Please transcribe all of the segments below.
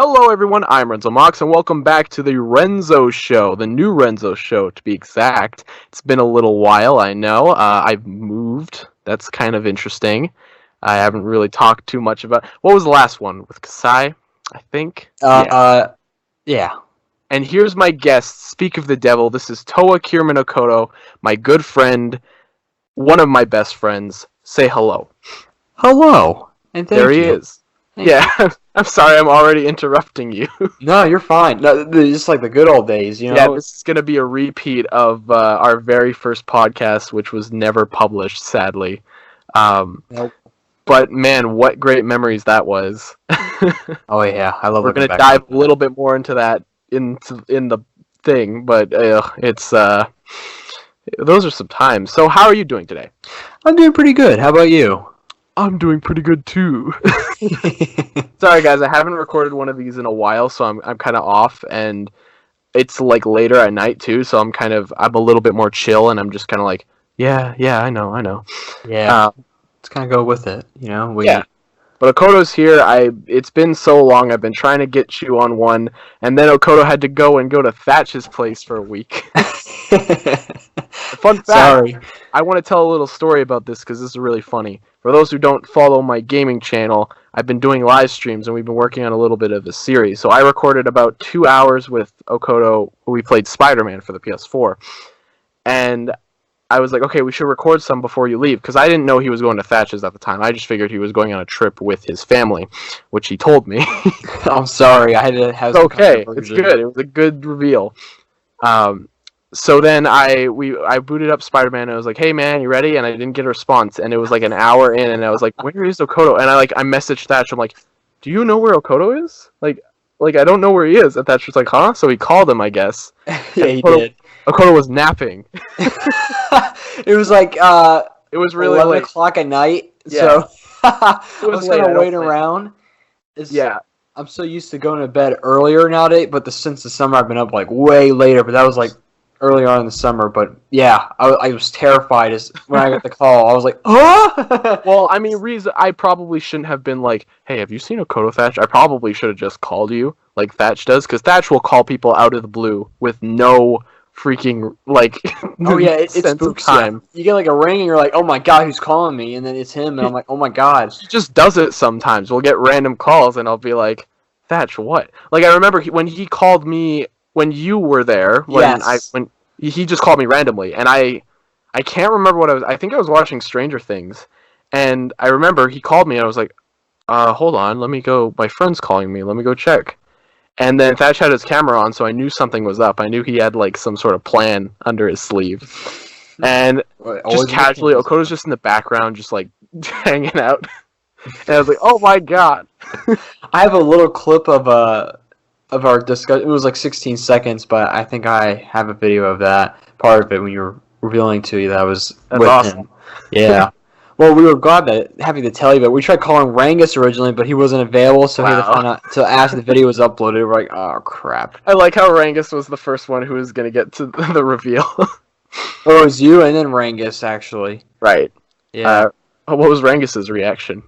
Hello everyone, I'm Renzo Mox, and welcome back to the Renzo Show, the new Renzo Show to be exact. It's been a little while, I know. I've moved. That's kind of interesting. I haven't really talked too much about... What was the last one? With Kasai, I think? Yeah. And here's my guest, speak of the devil. This is Toa Kyrmin Okoto, my good friend, one of my best friends. Say hello. Hello. And thank There he you. is. Yeah, I'm sorry I'm already interrupting you. No, you're fine. No, just like the good old days, you know? Yeah, this is going to be a repeat of our very first podcast, which was never published, sadly. Nope. But man, what great memories that was. Oh yeah, I love. We're going to dive a little bit more into that in the thing, but it's those are some times. So how are you doing today? I'm doing pretty good. How about you? I'm doing pretty good too. Sorry guys, I haven't recorded one of these in a while, so I'm kind of off, and it's like later at night too, so I'm a little bit more chill, and I'm just kind of like, yeah, I know. Yeah. Let's kind of go with it, you know? Yeah. But Okoto's here. It's been so long. I've been trying to get you on one, and then Okoto had to go to Thatch's place for a week. Fun fact. Sorry. I want to tell a little story about this because this is really funny. For those who don't follow my gaming channel, I've been doing live streams and we've been working on a little bit of a series. So I recorded about 2 hours with Okoto. We played Spider-Man for the PS4. And I was like, okay, we should record some before you leave, because I didn't know he was going to Thatch's at the time. I just figured he was going on a trip with his family, which he told me. I'm sorry. I had to have. It's okay. It's good. It was a good reveal. So then I booted up Spider-Man and I was like, hey man, you ready? And I didn't get a response, and it was like an hour in, and I was like, where is Okoto? And I messaged Thatch. I'm like, do you know where Okoto is? Like I don't know where he is. And Thatch was like, huh? So he called him, I guess. Yeah, he did. Okoto was napping. It was like it was really 11 late. o'clock at night. Yeah. So I was late, gonna wait around. Yeah. I'm so used to going to bed earlier nowadays, but since the summer I've been up like way later. But that was like earlier on in the summer. But yeah, I was terrified when I got the call. I was like, huh? Well, I mean, I probably shouldn't have been like, hey, have you seen Okoto, Thatch? I probably should have just called you like Thatch does, because Thatch will call people out of the blue with no freaking Oh yeah, it's spooks time. You get like a ring and you're like, oh my god, who's calling me? And then it's him, and I'm like, oh my god. He just does it sometimes. We'll get random calls and I'll be like, Thatch, what? Like, I remember when he called me when you were there. When he just called me randomly, and I can't remember what I think I was watching Stranger Things, and I remember he called me and I was like, hold on, let me go. My friend's calling me. Let me go check. And then Thatch had his camera on, so I knew something was up. I knew he had like some sort of plan under his sleeve. And just casually, Okoto's just in the background, just like hanging out. And I was like, "Oh my god!" I have a little clip of our discussion. It was like 16 seconds, but I think I have a video of that part of it when you were revealing to you that I was with awesome. him. Yeah. Well, we were happy to tell you that we tried calling Rangus originally, but he wasn't available, so he had to find out until after the video was uploaded. We're like, oh crap. I like how Rangus was the first one who was gonna get to the reveal. Oh, it was you and then Rangus, actually. Right. Yeah. What was Rangus's reaction?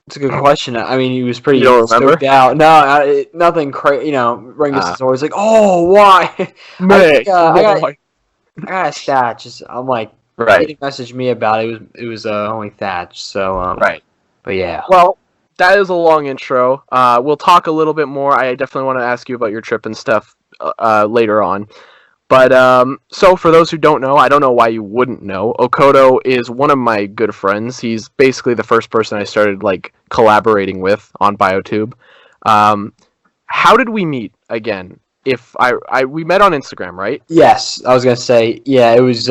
It's a good question. I mean, he was pretty You don't remember? stoked out. No, nothing crazy. You know, Rangus is always like, oh, why? I got Thatch. I'm like, right. He messaged me about it. It was only Thatch. So right. But yeah. Well, that is a long intro. We'll talk a little bit more. I definitely want to ask you about your trip and stuff later on. But so for those who don't know, I don't know why you wouldn't know, Okoto is one of my good friends. He's basically the first person I started collaborating with on BioTube. How did we meet again? We met on Instagram, right? Yes, I was gonna say, yeah, it was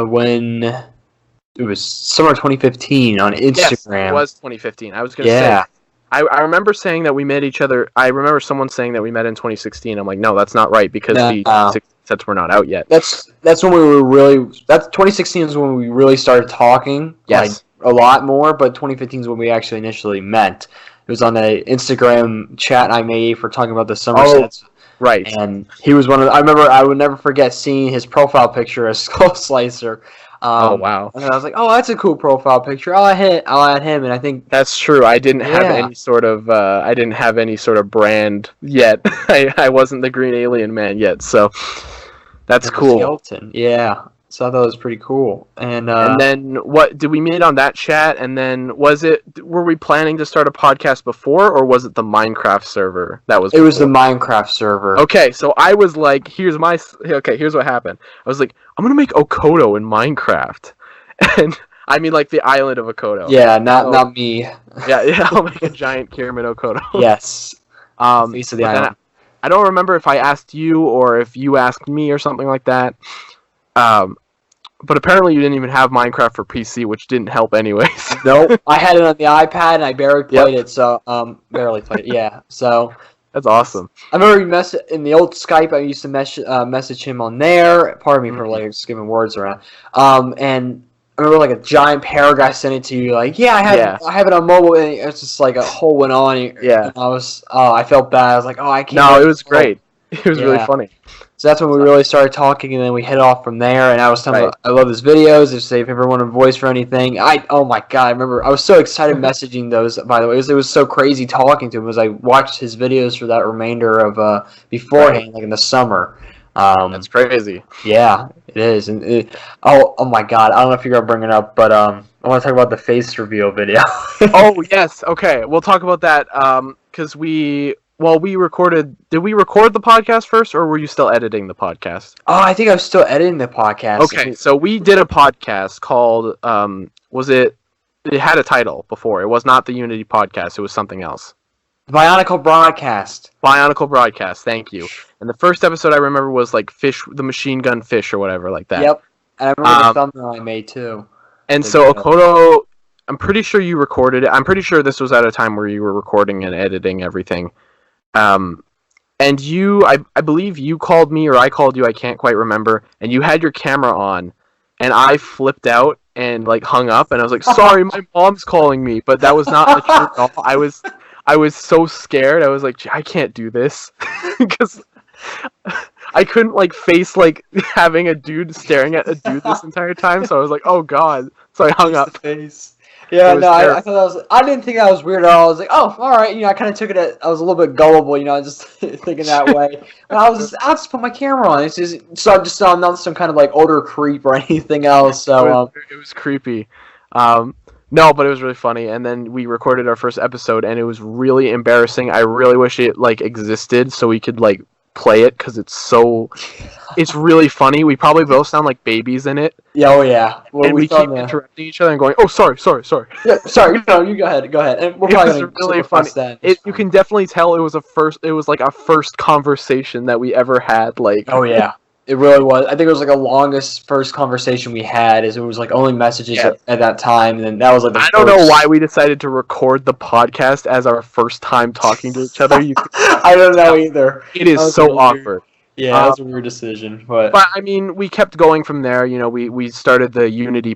when it was summer 2015 on Instagram. Yes, it was 2015. I was gonna say. I remember saying that we met each other. I remember someone saying that we met in 2016. I'm like, no, that's not right, because the sets were not out yet. That's when we were really. 2016 is when we really started talking. Yes. A lot more, but 2015 is when we actually initially met. It was on the Instagram chat I made for talking about the summer sets. Right. And he was one of I remember I would never forget seeing his profile picture as Skull Slicer. Oh wow. And I was like, oh, that's a cool profile picture. I'll add him, and I think that's true. I didn't have any sort of brand yet. I wasn't the Green Alien Man yet, so that's cool. Skeleton. Yeah. So I thought it was pretty cool. And then what did we meet on that chat? And then were we planning to start a podcast before, or was it the Minecraft server that was? It was the Minecraft server. Okay, so I was like, here's what happened. I was like, I'm gonna make Okoto in Minecraft, and I mean like the island of Okoto. Yeah, not me. Yeah, I'll make a giant Kyrmin Okoto. Yes. Face of the island. I don't remember if I asked you or if you asked me or something like that. But apparently you didn't even have Minecraft for PC, which didn't help anyways. Nope. I had it on the iPad and I barely played it, so barely played it, yeah. So that's awesome. I remember in the old Skype I used to message him on there. Pardon me for like skipping words around. And I remember like a giant paragraph sent it to you like, I have it on mobile, and it's just like a whole went on. And I felt bad. I was like, I can't. No, it was great. It was really funny. So that's when we really started talking, and then we hit off from there. And I was telling him I love his videos. If they ever want a voice for anything, oh my god! I remember I was so excited messaging those. By the way, it was so crazy talking to him as I watched his videos for that remainder of beforehand, like in the summer. That's crazy. Yeah, it is. And oh my god! I don't know if you're gonna bring it up, but I want to talk about the face reveal video. Oh yes, okay. We'll talk about that because we recorded. Did we record the podcast first, or were you still editing the podcast? Oh, I think I was still editing the podcast. Okay, so we did a podcast called it had a title before. It was not the Unity podcast. It was something else. Bionicle Broadcast. Bionicle Broadcast. Thank you. And the first episode I remember was like the machine gun fish or whatever like that. Yep. And I remember the thumbnail I made too. And so Okoto, I'm pretty sure you recorded it. I'm pretty sure this was at a time where you were recording and editing everything. And I believe you called me or I called you, I can't quite remember, and you had your camera on, and I flipped out and like hung up, and I was like, sorry, my mom's calling me, but that was not the truth at all. I was so scared, I was like, I can't do this, because I couldn't like face like having a dude staring at a dude this entire time, so I was like, oh god, so I hung up. Yeah, no, I thought I didn't think that was weird at all. I was like, oh, all right, I kind of took it. I was a little bit gullible, just thinking that way. And I'll just put my camera on. So I'm not some kind of like older creep or anything else. So it was creepy. No, but it was really funny. And then we recorded our first episode, and it was really embarrassing. I really wish it like existed so we could like play it because it's really funny. We probably both sound like babies in it. Yeah, oh yeah. Well, and we keep interrupting each other and going, "Oh, sorry." Yeah, sorry. No, you go ahead. And we're probably really funny. You can definitely tell it was like a first conversation that we ever had. Like, oh yeah, it really was. I think it was like the longest first conversation we had. It was like only messages at that time, and then that was like. I don't know why we decided to record the podcast as our first time talking to each other. I don't know either. It is so awkward. Yeah, that was a weird decision, but I mean, we kept going from there. We started the Unity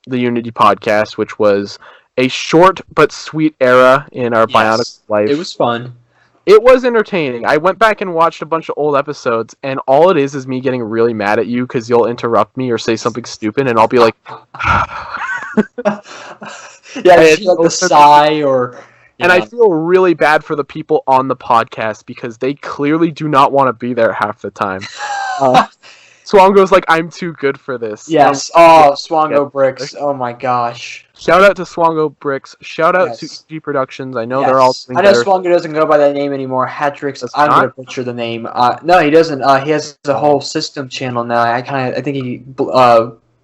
podcast, which was a short but sweet era in our Bionicle life. It was fun. It was entertaining. I went back and watched a bunch of old episodes, and all it is me getting really mad at you because you'll interrupt me or say something stupid, and I'll be like, like a sigh or. And I feel really bad for the people on the podcast because they clearly do not want to be there half the time. Swango's like, I'm too good for this. Yes. Swango Bricks. Oh my gosh. Shout out to Swango Bricks. Shout out to G Productions. I know they're all doing better. Swango doesn't go by that name anymore. Hatrix. I'm going to butcher the name. No, he doesn't. He has a whole system channel now. I think he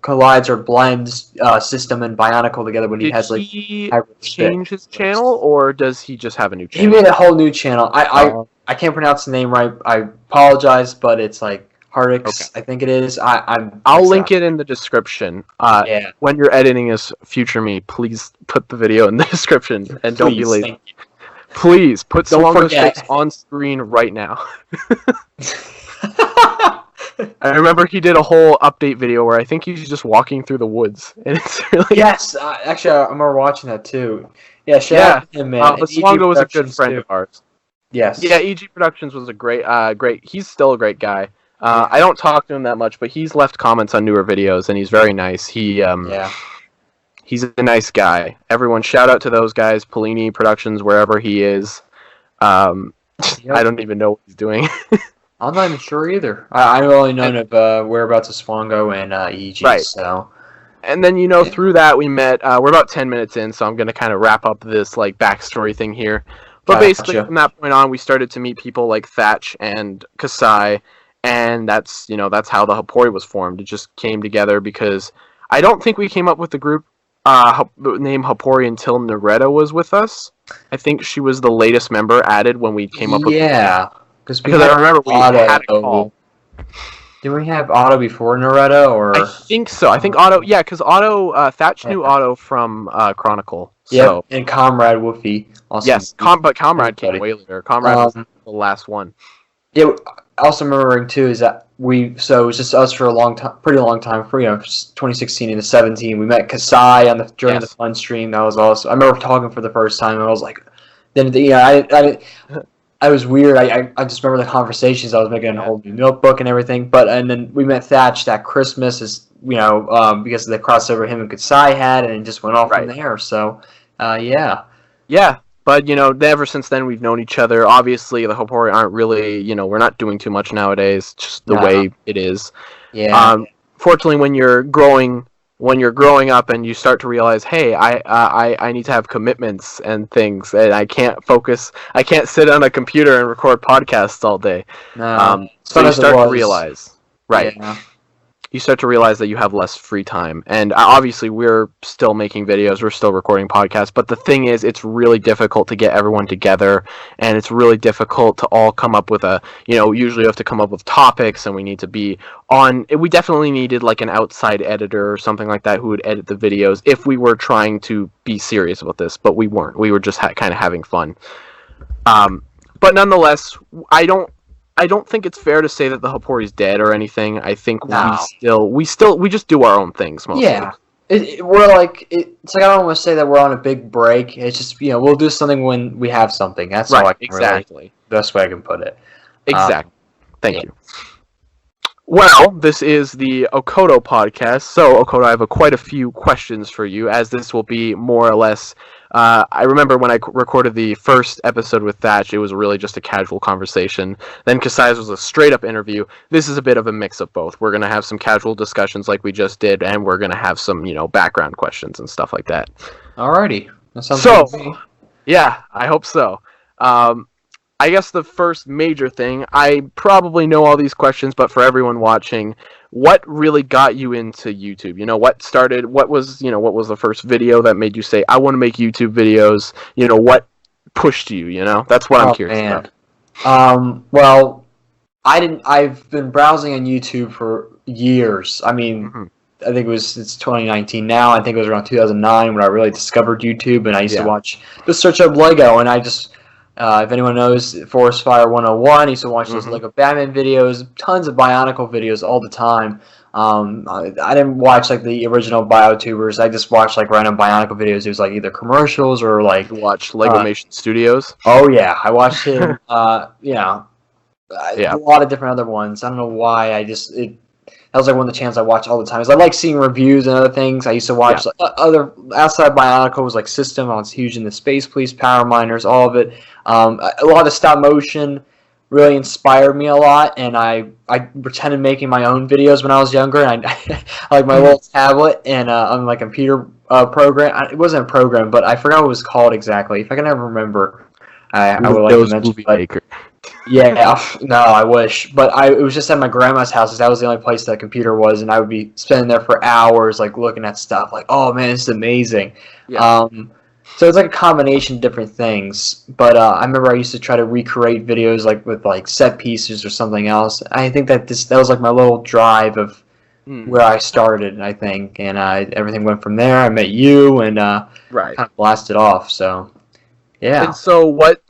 collides or blends system and Bionicle together when he has like. Did he change his channel, or does he just have a new channel? He made a whole new channel. I can't pronounce the name right. I apologize, but it's like Hardix. Okay. I think it is. I'll link it in the description. When you're editing this, future me, please put the video in the description and don't be lazy. Please put Swango's face on screen right now. I remember he did a whole update video where I think he's just walking through the woods, and it's really actually I remember watching that too. Yeah, shout out to him, man. But Swango was a good friend of ours. Yes. Yeah, EG Productions was a great. He's still a great guy. I don't talk to him that much, but he's left comments on newer videos, and he's very nice. He's a nice guy. Everyone, shout out to those guys, Polini Productions, wherever he is. I don't even know what he's doing. I'm not even sure either. I only known of whereabouts of Swango and EG. Right. So. And then, through that we met, we're about 10 minutes in, so I'm going to kind of wrap up this, backstory thing here. But basically, from that point on, we started to meet people like Thatch and Kasai, and that's how the Hapori was formed. It just came together because I don't think we came up with the group name Hapori until Naretta was with us. I think she was the latest member added when we came up with because I remember we had a call. Did we have Otto before Naretta, or? I think so. I think Otto, because Otto, Thatch knew Otto from Chronicle. So. Yeah, and Comrade Woofy. Also yes, but Comrade came way later. Comrade was the last one. Yeah, also remembering too is that so it was just us for a long time, pretty long time, for 2016 into 17. We met Kasai during the fun stream. That was awesome. I remember talking for the first time, and I was like, I was weird. I just remember the conversations. I was making a whole new notebook and everything. And then we met Thatch that Christmas, because of the crossover him and Kasai had, and it just went off from there. So, yeah. Yeah, but ever since then we've known each other. Obviously, the Hapori aren't really, we're not doing too much nowadays. Just the way it is. Yeah. Fortunately, when you're growing up and you start to realize, hey, I need to have commitments and things, and I can't focus. I can't sit on a computer and record podcasts all day. No. So you start to realize, right? Yeah. You start to realize that you have less free time. And obviously, we're still making videos, we're still recording podcasts. But the thing is, it's really difficult to get everyone together, and it's really difficult to all come up with usually you have to come up with topics, and we need to be on. We definitely needed an outside editor or something like that who would edit the videos if we were trying to be serious about this. But we weren't. We were just kind of having fun. But nonetheless, I don't think it's fair to say that the Hapori's dead or anything. I think we just do our own things mostly. Yeah. We're it's I don't want to say that we're on a big break. It's just, we'll do something when we have something. That's how I can really, best way I can put it. Exactly. Thank you. Well, this is the Okoto podcast. So, Okoto, I have quite a few questions for you, as this will be more or less... I remember when I recorded the first episode with Thatch, it was really just a casual conversation. Then Kasai's was a straight-up interview. This is a bit of a mix of both. We're going to have some casual discussions like we just did, and we're going to have some, background questions and stuff like that. Alrighty. That sounds good to me. Yeah, I hope so. I guess the first major thing, I probably know all these questions, but for everyone watching, what really got you into YouTube? What was the first video that made you say, I want to make YouTube videos? What pushed you, That's what I'm curious about. Well, I've been browsing on YouTube for years. I mean, I think it's 2019 now. I think it was around 2009 when I really discovered YouTube, and I used to just search up Lego, and I just... if anyone knows Forest Fire 101, I used to watch those Lego Batman videos, tons of Bionicle videos all the time. I didn't watch the original BioTubers. I just watched random Bionicle videos. It was either commercials or You watch Legomation Studios. Oh yeah, I watched him. A lot of different other ones. I don't know why. That was one of the channels I watch all the time. I like seeing reviews and other things. I used to watch other outside Bionicle was System. I was huge into Space Police, Power Miners, all of it. A lot of stop motion really inspired me a lot, and I pretended making my own videos when I was younger. And I my little tablet and on my computer program. It wasn't a program, but I forgot what it was called exactly. If I can ever remember, I would like to mention. Movie Maker. Yeah, no, I wish. But it was just at my grandma's house, because that was the only place that computer was, and I would be spending there for hours, looking at stuff, oh man, this is amazing. Yeah. So it's a combination of different things. But I remember I used to try to recreate videos with set pieces or something else. I think that was my little drive of where I started, I think, and everything went from there. I met you, and kind of blasted off. So yeah. And so what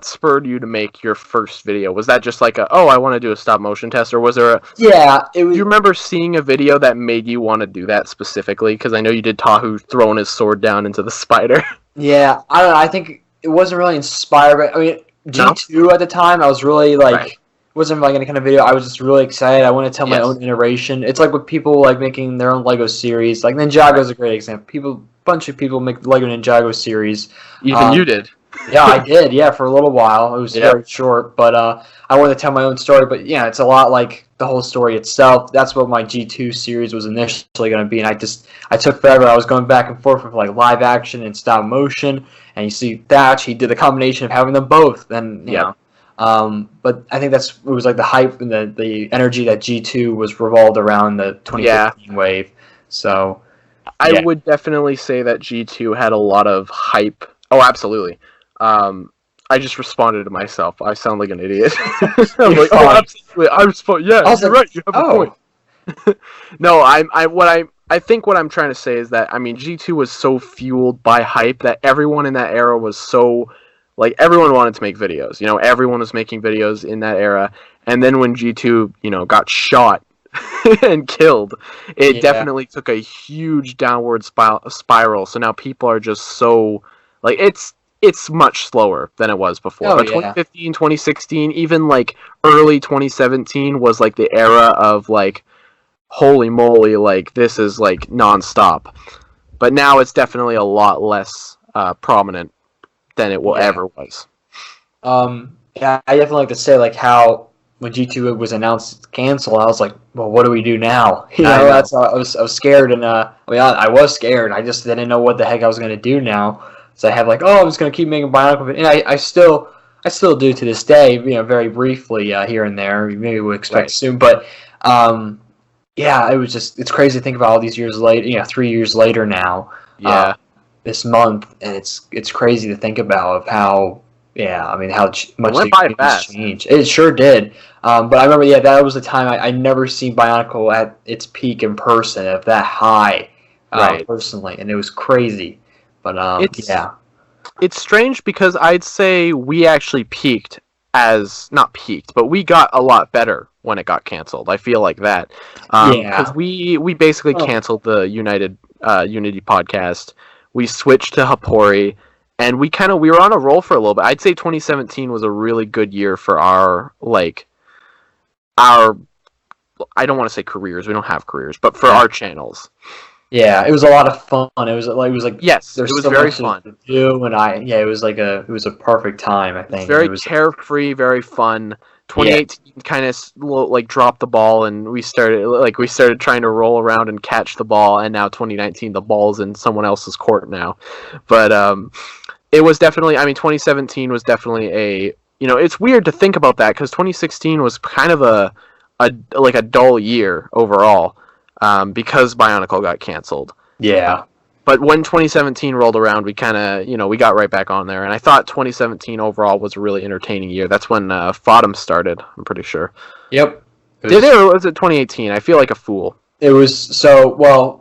spurred you to make your first video? Was that just I want to do a stop motion test, or was there it was... Do you remember seeing a video that made you want to do that specifically? Because I know you did Tahu throwing his sword down into the spider. Yeah, I don't know. I think it wasn't really inspired, but G2 at the time. I was really like, wasn't like any kind of video. I was just really excited. I want to tell my own iteration. It's like with people like making their own Lego series. Like Ninjago is a great example. Bunch of people make the Lego Ninjago series. Even you did. Yeah, I did. Yeah, for a little while. It was very short, but I wanted to tell my own story. But yeah, it's a lot like the whole story itself. That's what my G2 series was initially going to be, and I took forever. I was going back and forth with like live action and stop motion. And you see Thatch, he did the combination of having them both. And you know, but I think it was like the hype and the energy that G2 was revolved around the 2015 wave. So I would definitely say that G2 had a lot of hype. Oh, absolutely. I just responded to myself. I sound like an idiot. I'm like, oh, absolutely. I respond. Yeah, you're right. You have a point. No, I think what I'm trying to say is that, I mean, G2 was so fueled by hype that everyone in that era was so, like, everyone wanted to make videos. You know, everyone was making videos in that era. And then when G2, you know, got shot and killed, it definitely took a huge downward spiral. So now people are just so, like, it's much slower than it was before. But 2015, 2016, even, like, early 2017 was, like, the era of, like, holy moly, like, this is, like, nonstop. But now it's definitely a lot less prominent than it ever was. Yeah, I definitely like to say, like, how when G2 was announced canceled, I was like, well, what do we do now? You know, I was scared, and I was scared. I just didn't know what the heck I was going to do now. So I have like, I'm just going to keep making Bionicle, and I still do to this day, you know, very briefly here and there. Maybe we'll expect soon, but yeah, it's crazy to think about all these years later. You know, 3 years later now. This month, and it's crazy to think about of how how much the game's changed. It sure did. But I remember, that was the time I never seen Bionicle at its peak in person, at that high, personally, and it was crazy. But it's strange because I'd say we actually peaked not peaked, but we got a lot better when it got canceled. I feel like that. Because we basically canceled the Unity podcast. We switched to Hapori, and we were on a roll for a little bit. I'd say 2017 was a really good year for our I don't want to say careers. We don't have careers, but for our channels. Yeah, it was a lot of fun. It was like yes, it was so very fun to do, and it was a perfect time. I think it was carefree, very fun. 2018 kind of like dropped the ball, and we started trying to roll around and catch the ball, and now 2019 the ball's in someone else's court now. But it was definitely, 2017 was definitely it's weird to think about that because 2016 was kind of a dull year overall. Because Bionicle got canceled. Yeah. But when 2017 rolled around, we kind of, we got right back on there. And I thought 2017 overall was a really entertaining year. That's when Fodem started, I'm pretty sure. Yep. Or was it 2018? I feel like a fool. It was, to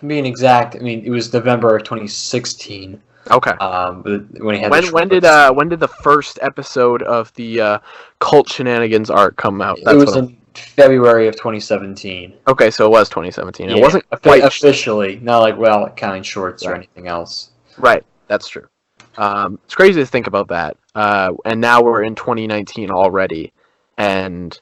being exact, it was November of 2016. Okay. When he had when did the first episode of the Cult Shenanigans arc come out? It was in February of 2017. Okay, so it was 2017. It Yeah, wasn't quite officially, not counting shorts or anything else. Right, that's true. It's crazy to think about that. And now we're in 2019 already. And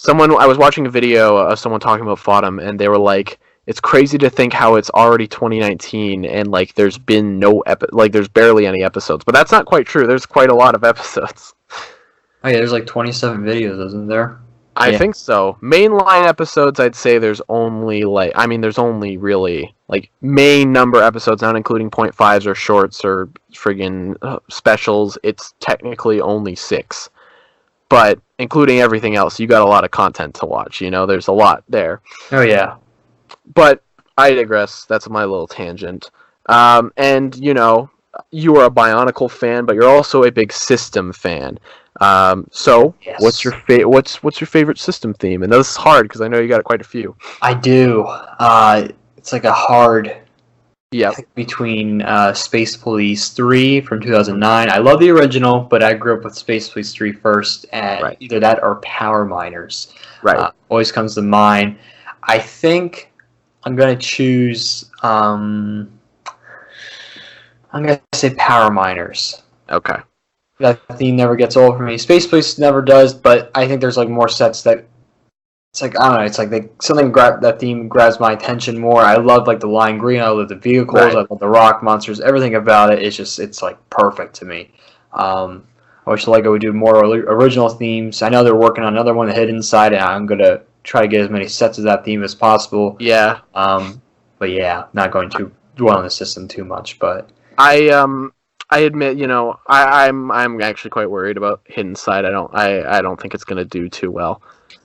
I was watching a video of someone talking about Fodem, and they were like, it's crazy to think how it's already 2019 and like there's been there's barely any episodes. But that's not quite true. There's quite a lot of episodes. Oh yeah, there's like 27 videos, isn't there? I think so. Mainline episodes, I'd say there's only really main number episodes, not including 0.5s or shorts or friggin' specials. It's technically only 6. But including everything else, you got a lot of content to watch. There's a lot there. Oh yeah. But I digress. That's my little tangent. And you are a Bionicle fan, but you're also a big system fan. So what's your favorite system theme? And this is hard because I know you got quite a few. I do. It's like a hard pick between Space Police 3 from 2009. I love the original, but I grew up with Space Police 3 first, and either that or Power Miners. Right. Always comes to mind. I think I'm gonna choose. I'm gonna say Power Miners. Okay. That theme never gets old for me. Space Police never does, but I think there's like more sets that it's like, I don't know, it's like that theme grabs my attention more. I love like the lime green, I love the vehicles, Right. I love the rock monsters, everything about it is just, it's like perfect to me. I wish Lego would do more original themes. I know they're working on another one, the Hidden Side, and I'm gonna try to get as many sets of that theme as possible. Yeah. But yeah, not going to dwell on the system too much, but I admit, I'm actually quite worried about Hidden Side. I don't think it's gonna do too well.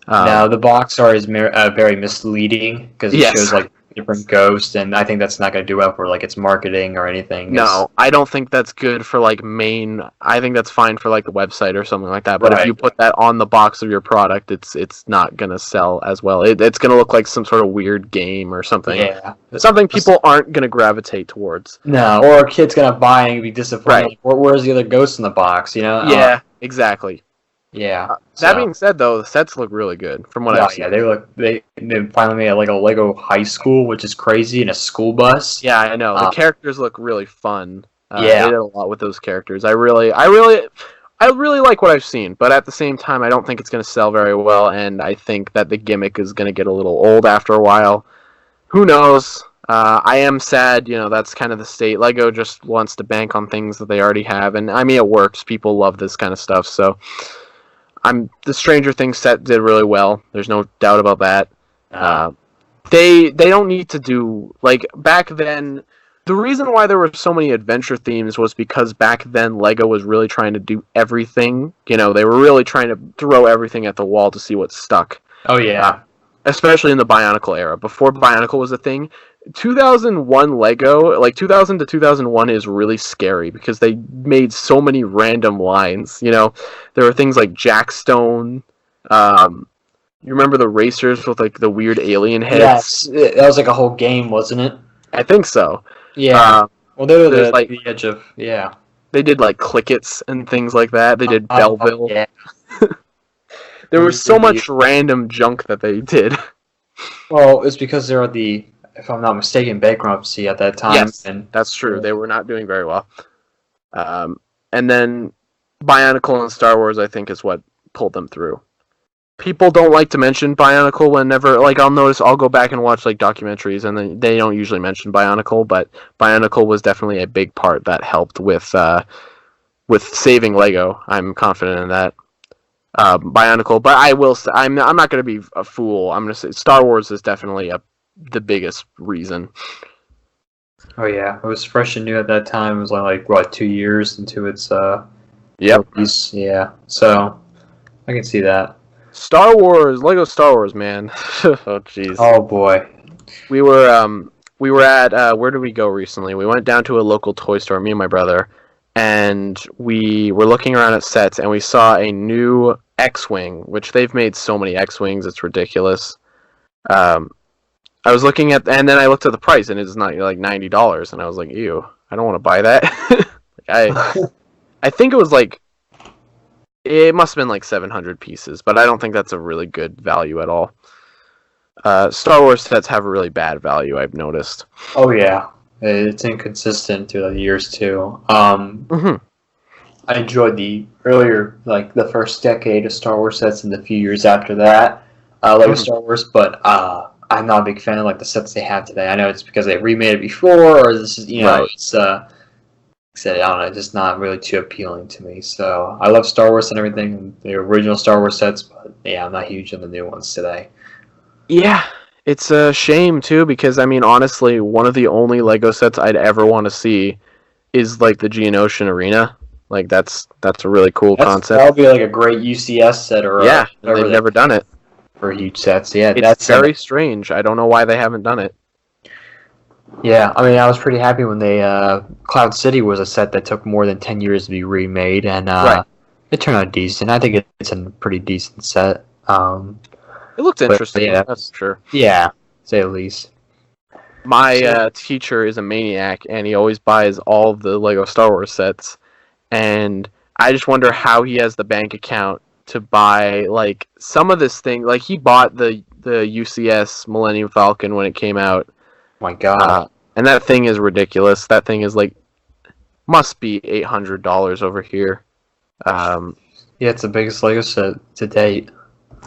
now the box art is very misleading because it shows like different ghosts, and I think that's not going to do well for like its marketing or anything. No, I don't think that's good for like main. I think that's fine for like the website or something like that. But if you put that on the box of your product, it's not gonna sell as well. It's gonna look like some sort of weird game or something. Yeah, something people aren't gonna gravitate towards. No, or a kid's gonna buy and be disappointed. Right. Like, where's the other ghost in the box? You know? Yeah, exactly. Yeah. That being said, though, the sets look really good from what I've seen. Yeah, they finally made like a Lego high school, which is crazy, and a school bus. Yeah, I know. The characters look really fun. Yeah, they did a lot with those characters. I really like what I've seen, but at the same time, I don't think it's going to sell very well, and I think that the gimmick is going to get a little old after a while. Who knows? I am sad, that's kind of the state. Lego just wants to bank on things that they already have, and I mean, it works. People love this kind of stuff, so the Stranger Things set did really well. There's no doubt about that. They don't need to do, like, back then, the reason why there were so many adventure themes was because back then Lego was really trying to do everything. They were really trying to throw everything at the wall to see what stuck. Oh, yeah. Especially in the Bionicle era. Before Bionicle was a thing, 2001 Lego, like 2000 to 2001 is really scary because they made so many random lines. There were things like Jackstone. You remember the racers with like the weird alien heads? Yes, that was like a whole game, wasn't it? I think so. Yeah. Well, they were the edge of They did like Clickets and things like that. They did Belleville. Yeah. There was so much random junk that they did. Well, it's because they were if I'm not mistaken, bankruptcy at that time. Yes, that's true. They were not doing very well. And then Bionicle and Star Wars, I think, is what pulled them through. People don't like to mention Bionicle whenever, like, I'll go back and watch, like, documentaries, and then they don't usually mention Bionicle, but Bionicle was definitely a big part that helped with saving Lego. I'm confident in that. Bionicle, but I will say, I'm not going to be a fool. I'm going to say Star Wars is definitely the biggest reason. Oh yeah, it was fresh and new at that time. It was like what, 2 years into its release. Yeah, so I can see that. Lego Star Wars, man. Oh jeez. Oh boy. We were at where did we go recently? We went down to a local toy store, me and my brother, and we were looking around at sets, and we saw a new X-Wing, which they've made so many X-Wings, it's ridiculous. I was looking at, and then I looked at the price, and it's not like $90, and I was like, ew, I don't want to buy that. I think it was like, it must have been like 700 pieces, but I don't think that's a really good value at all. Star Wars sets have a really bad value, I've noticed. Oh yeah, it's inconsistent through the years too. I enjoyed the earlier, like the first decade of Star Wars sets, and the few years after that, Lego Star Wars. But I'm not a big fan of like the sets they have today. I know it's because they remade it before, or this is it's I don't know, it's just not really too appealing to me. So I love Star Wars and everything, the original Star Wars sets, but yeah, I'm not huge on the new ones today. Yeah, it's a shame too, because I mean, honestly, one of the only Lego sets I'd ever want to see is like the Geonosian Arena. Like that's a really cool concept. That would be like a great UCS set, or they've never done it for huge sets. Yeah, that's very strange. I don't know why they haven't done it. Yeah, I mean, I was pretty happy when they Cloud City was a set that took more than 10 years to be remade, and it turned out decent. I think it's a pretty decent set. It looked interesting, that's for sure. Yeah, to say the least. My teacher is a maniac, and he always buys all of the Lego Star Wars sets, and I just wonder how he has the bank account to buy, like, some of this thing. Like, he bought the UCS Millennium Falcon when it came out. My God. And that thing is ridiculous. That thing is, like, must be $800 over here. Yeah, it's the biggest Lego set to date.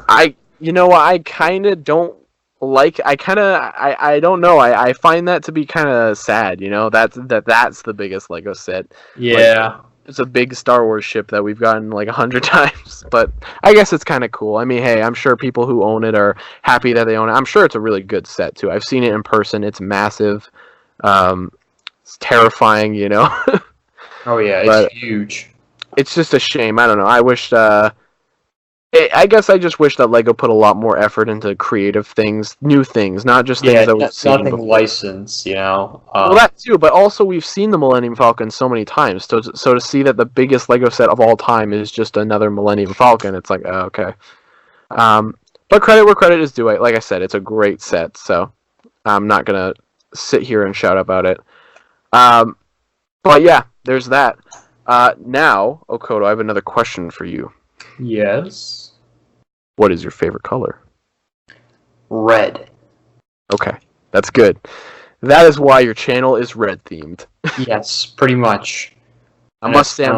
I kind of don't like. I don't know. I find that to be kind of sad. That's the biggest Lego set. Like, Yeah. it's a big Star Wars ship that we've gotten like 100 times, but I guess it's kind of cool. I mean, hey, I'm sure people who own it are happy that they own it. I'm sure it's a really good set too. I've seen it in person. It's massive. It's terrifying, Oh yeah, it's huge. It's just a shame. I don't know. I wish. I guess I just wish that Lego put a lot more effort into creative things, new things, not just things that we've seen nothing before. licensed, Well, that too, but also we've seen the Millennium Falcon so many times. So to see that the biggest Lego set of all time is just another Millennium Falcon, it's like, oh, okay. But credit where credit is due. Like I said, it's a great set, so I'm not gonna sit here and shout about it. But yeah, there's that. Now, Okoto, I have another question for you. Yes. What is your favorite color? Red. Okay, that's good. That is why your channel is red themed. Yes, pretty much. I must say,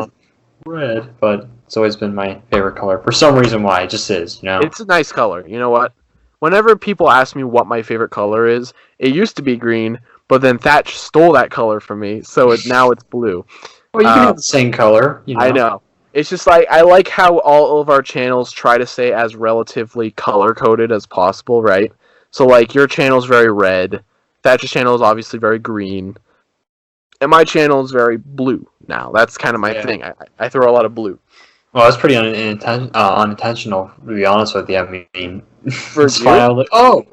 red, but it's always been my favorite color. For some reason why, it just is, It's a nice color. You know what? Whenever people ask me what my favorite color is, it used to be green, but then Thatch stole that color from me, so now it's blue. Well, you can have the same color. I know. It's just like, I like how all of our channels try to stay as relatively color-coded as possible, right? So, like, your channel's very red, Thatch's channel is obviously very green, and my channel is very blue now. That's kind of my thing. I throw a lot of blue. Well, that's pretty unintentional, to be honest with you. I mean, For you? oh!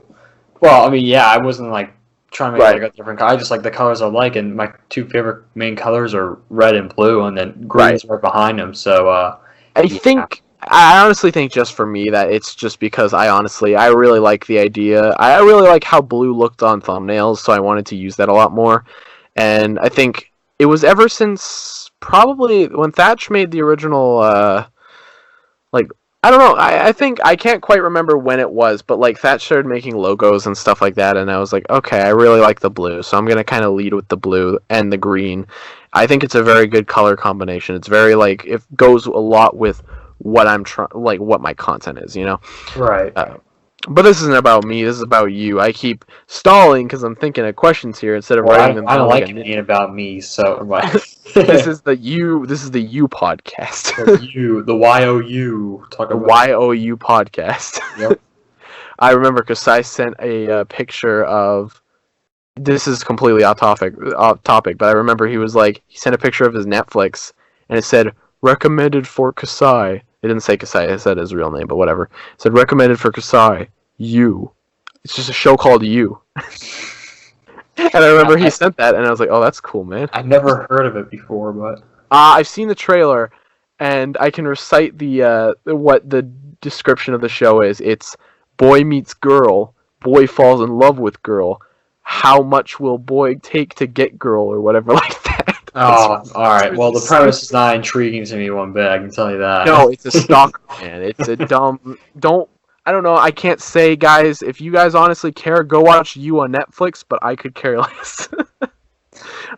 Well, I mean, yeah, I wasn't, like, trying to make like a different color. I just like the colors I like, and my two favorite main colors are red and blue, and then green's right behind them. So I honestly think just for me that it's just because I really like the idea. I really like how blue looked on thumbnails, so I wanted to use that a lot more. And I think it was ever since probably when Thatch made the original I don't know. I think I can't quite remember when it was, but like Thatch started making logos and stuff like that, and I was like, okay, I really like the blue, so I'm gonna kind of lead with the blue and the green. I think it's a very good color combination. It's very it goes a lot with what I'm what my content is, Right. But this isn't about me. This is about you. I keep stalling because I'm thinking of questions here instead of writing them. I don't like it being about me, so This is the you podcast. The YOU. Talk about YOU podcast. Yep. I remember because I sent a picture of. This is completely off topic, but I remember he sent a picture of his Netflix, and it said recommended for Kasai. It didn't say Kasai. It said his real name, but whatever. It said recommended for Kasai. You. It's just a show called You. And I remember he sent that, and I was like, oh, that's cool, man. I've never heard of it before, but I've seen the trailer, and I can recite what the description of the show is. It's boy meets girl, boy falls in love with girl. How much will boy take to get girl, or whatever like that? Oh, alright. Well, the premise is not intriguing to me one bit, I can tell you that. No, it's a stalker, man. It's a dumb... I don't know, I can't say, guys, if you guys honestly care, go watch You on Netflix, but I could care less.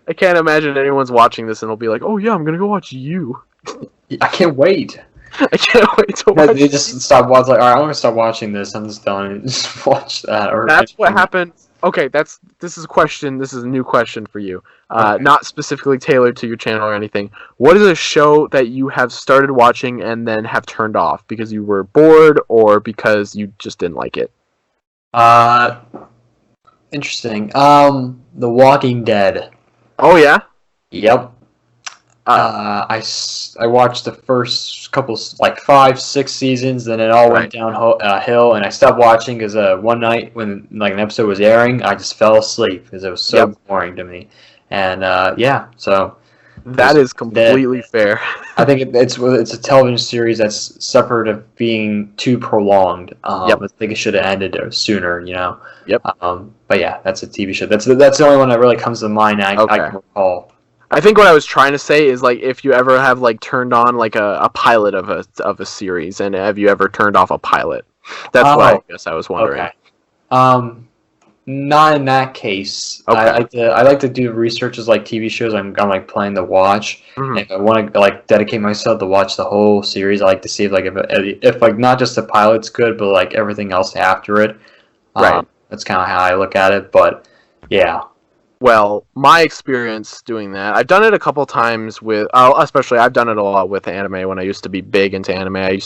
I can't imagine anyone's watching this and will be like, oh yeah, I'm gonna go watch You. I can't wait. I can't wait to watch They just stop watching, alright, I'm gonna stop watching this, I'm just done, and just watch that. That's what happened. Okay, this is a new question for you. Okay. Not specifically tailored to your channel or anything. What is a show that you have started watching and then have turned off because you were bored or because you just didn't like it? Interesting. The Walking Dead. Oh yeah? Yep. I watched the first couple, 5, 6 seasons, then it all went downhill, and I stopped watching because one night when an episode was airing, I just fell asleep because it was so boring to me. And so that is completely fair. I think it's a television series that's suffered of being too prolonged. I think it should have ended sooner. Yep. But yeah, that's a TV show. That's the only one that really comes to mind. I can recall. I think what I was trying to say is if you ever have turned on a pilot of a series, and have you ever turned off a pilot? That's what I guess I was wondering. Okay. Not in that case. Okay. I like to do researches like TV shows. I'm like planning to watch. Mm-hmm. If I want to like dedicate myself to watch the whole series, I like to see if like not just the pilot's good, but like everything else after it. Right. That's kind of how I look at it. But yeah. Well, my experience doing that, I've done it a couple times with, especially I've done it a lot with anime when I used to be big into anime. I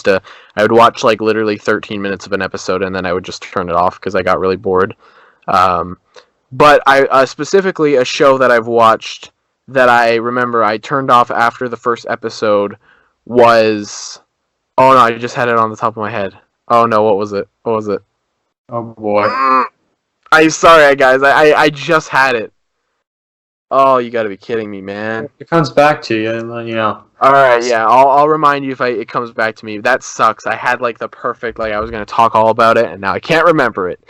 would watch like literally 13 minutes of an episode and then I would just turn it off because I got really bored. But I specifically a show that I've watched that I remember I turned off after the first episode was, oh no, I just had it on the top of my head. Oh no, what was it? What was it? Oh boy. I'm sorry, guys. I just had it. Oh, you got to be kidding me, man. It comes back to you, and you know. All right, yeah, I'll remind you if it comes back to me. That sucks. I had like the perfect, like I was gonna talk all about it, and now I can't remember it.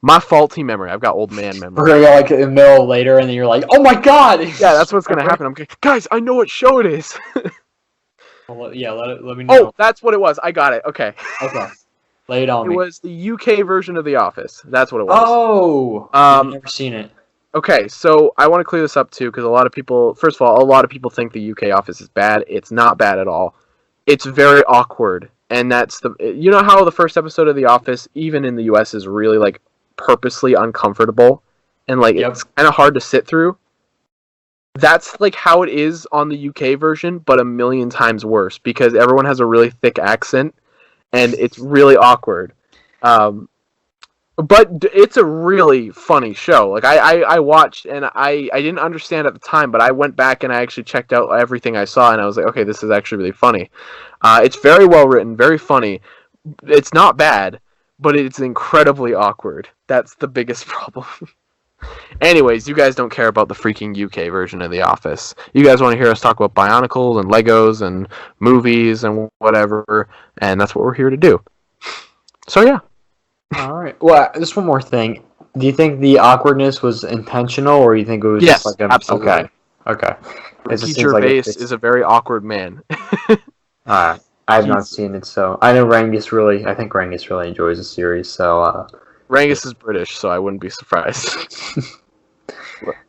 My faulty memory. I've got old man memory. We're gonna go like in the middle later, and then you're like, "Oh my god!" Yeah, that's what's gonna happen. I'm like, guys, I know what show it is. Well, yeah, let me know. Oh, that's what it was. I got it. Okay. Okay. Lay it on me. It was the UK version of The Office. That's what it was. Oh. I've never seen it. Okay, so I want to clear this up too, because a lot of people, first of all, a lot of people think the UK Office is bad. It's not bad at all. It's very awkward, and that's you know how the first episode of The Office, even in the US, is really like purposely uncomfortable, and like it's kind of hard to sit through. That's like how it is on the UK version, but a million times worse, because everyone has a really thick accent, and it's really awkward. But it's a really funny show. Like I watched, and I didn't understand at the time, but I went back and I actually checked out everything I saw, and I was like, okay, this is actually really funny. It's very well written, very funny. It's not bad, but it's incredibly awkward. That's the biggest problem. Anyways, you guys don't care about the freaking UK version of The Office. You guys want to hear us talk about Bionicles and Legos and movies and whatever, and that's what we're here to do. So yeah. All right. Well, just one more thing. Do you think the awkwardness was intentional, or do you think it was just like absolutely. Okay. Ricky Gervais is a very awkward man. I have not seen it, so I know Rangus really. I think Rangus really enjoys the series. So Rangus is British, so I wouldn't be surprised.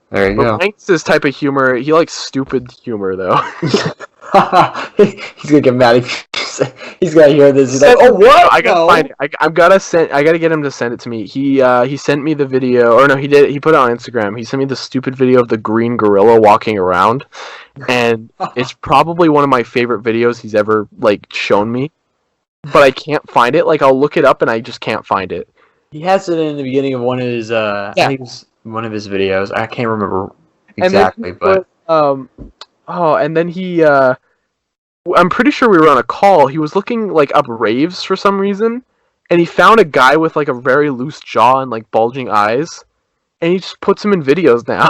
There you go. Rangus' type of humor, he likes stupid humor though. He's gonna get mad. He's gonna hear this. He's like, "Oh, what? I gotta find it. I gotta get him to send it to me. He sent me the video, or no, he did. He put it on Instagram. He sent me the stupid video of the green gorilla walking around, and it's probably one of my favorite videos he's ever like shown me. But I can't find it. Like I'll look it up, and I just can't find it. He has it in the beginning of one of his. I think it was one of his videos. I can't remember exactly, but and then he. I'm pretty sure we were on a call. He was looking like up raves for some reason, and he found a guy with like a very loose jaw and like bulging eyes, and he just puts him in videos now.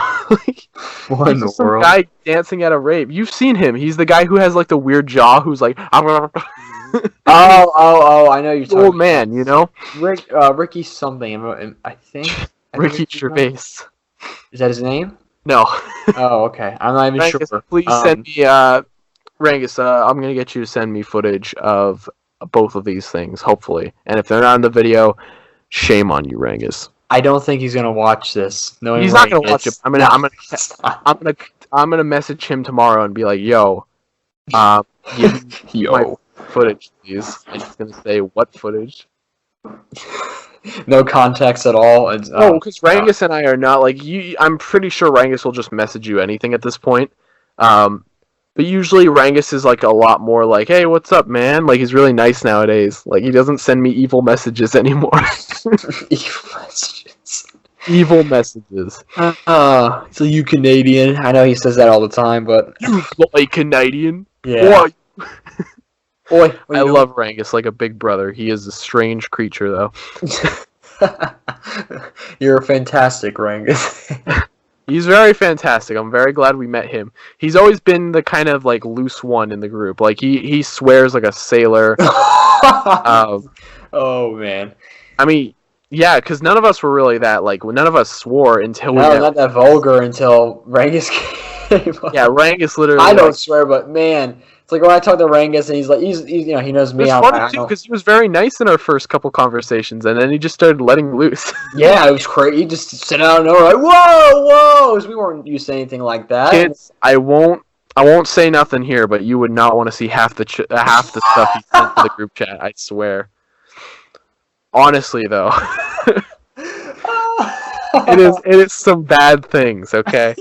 What in the world? Some guy dancing at a rave. You've seen him. He's the guy who has like the weird jaw, who's like. Oh! I know you're talking. Old man, you know. Ricky something. I think Ricky Gervais. Is that his name? No. Oh, okay. I'm not even Rangus, sure. Please send me. Rangus, I'm gonna get you to send me footage of both of these things, hopefully. And if they're not in the video, shame on you, Rangus. I don't think he's gonna watch this. He's not gonna watch it. I'm gonna message him tomorrow and be like, "Yo, give me my footage, please." And he's gonna say, "What footage?" No context at all. No, because Rangus and I are not like you. I'm pretty sure Rangus will just message you anything at this point. But usually Rangus is like a lot more like, "Hey, what's up, man?" Like he's really nice nowadays. Like he doesn't send me evil messages anymore. Evil messages. Evil messages. So you Canadian? I know he says that all the time, but you fly Canadian. Yeah. Boy, I love Rangus like a big brother. He is a strange creature, though. You're fantastic, Rangus. He's very fantastic. I'm very glad we met him. He's always been the kind of like loose one in the group. Like he swears like a sailor. Oh man. I mean, yeah, because none of us were really that like. None of us swore until we. No, not that vulgar until Rangus came. Yeah, Rangus literally. I don't swear, but man, It's like when I talk to Rangus and he's you know, he knows me. It was funny too because he was very nice in our first couple conversations, and then he just started letting loose. Yeah, it was crazy. He just sit out and nowhere, like whoa, because we weren't used to anything like that. Kids, I won't say nothing here, but you would not want to see half the stuff he sent to the group chat. I swear. Honestly, though, it is some bad things. Okay.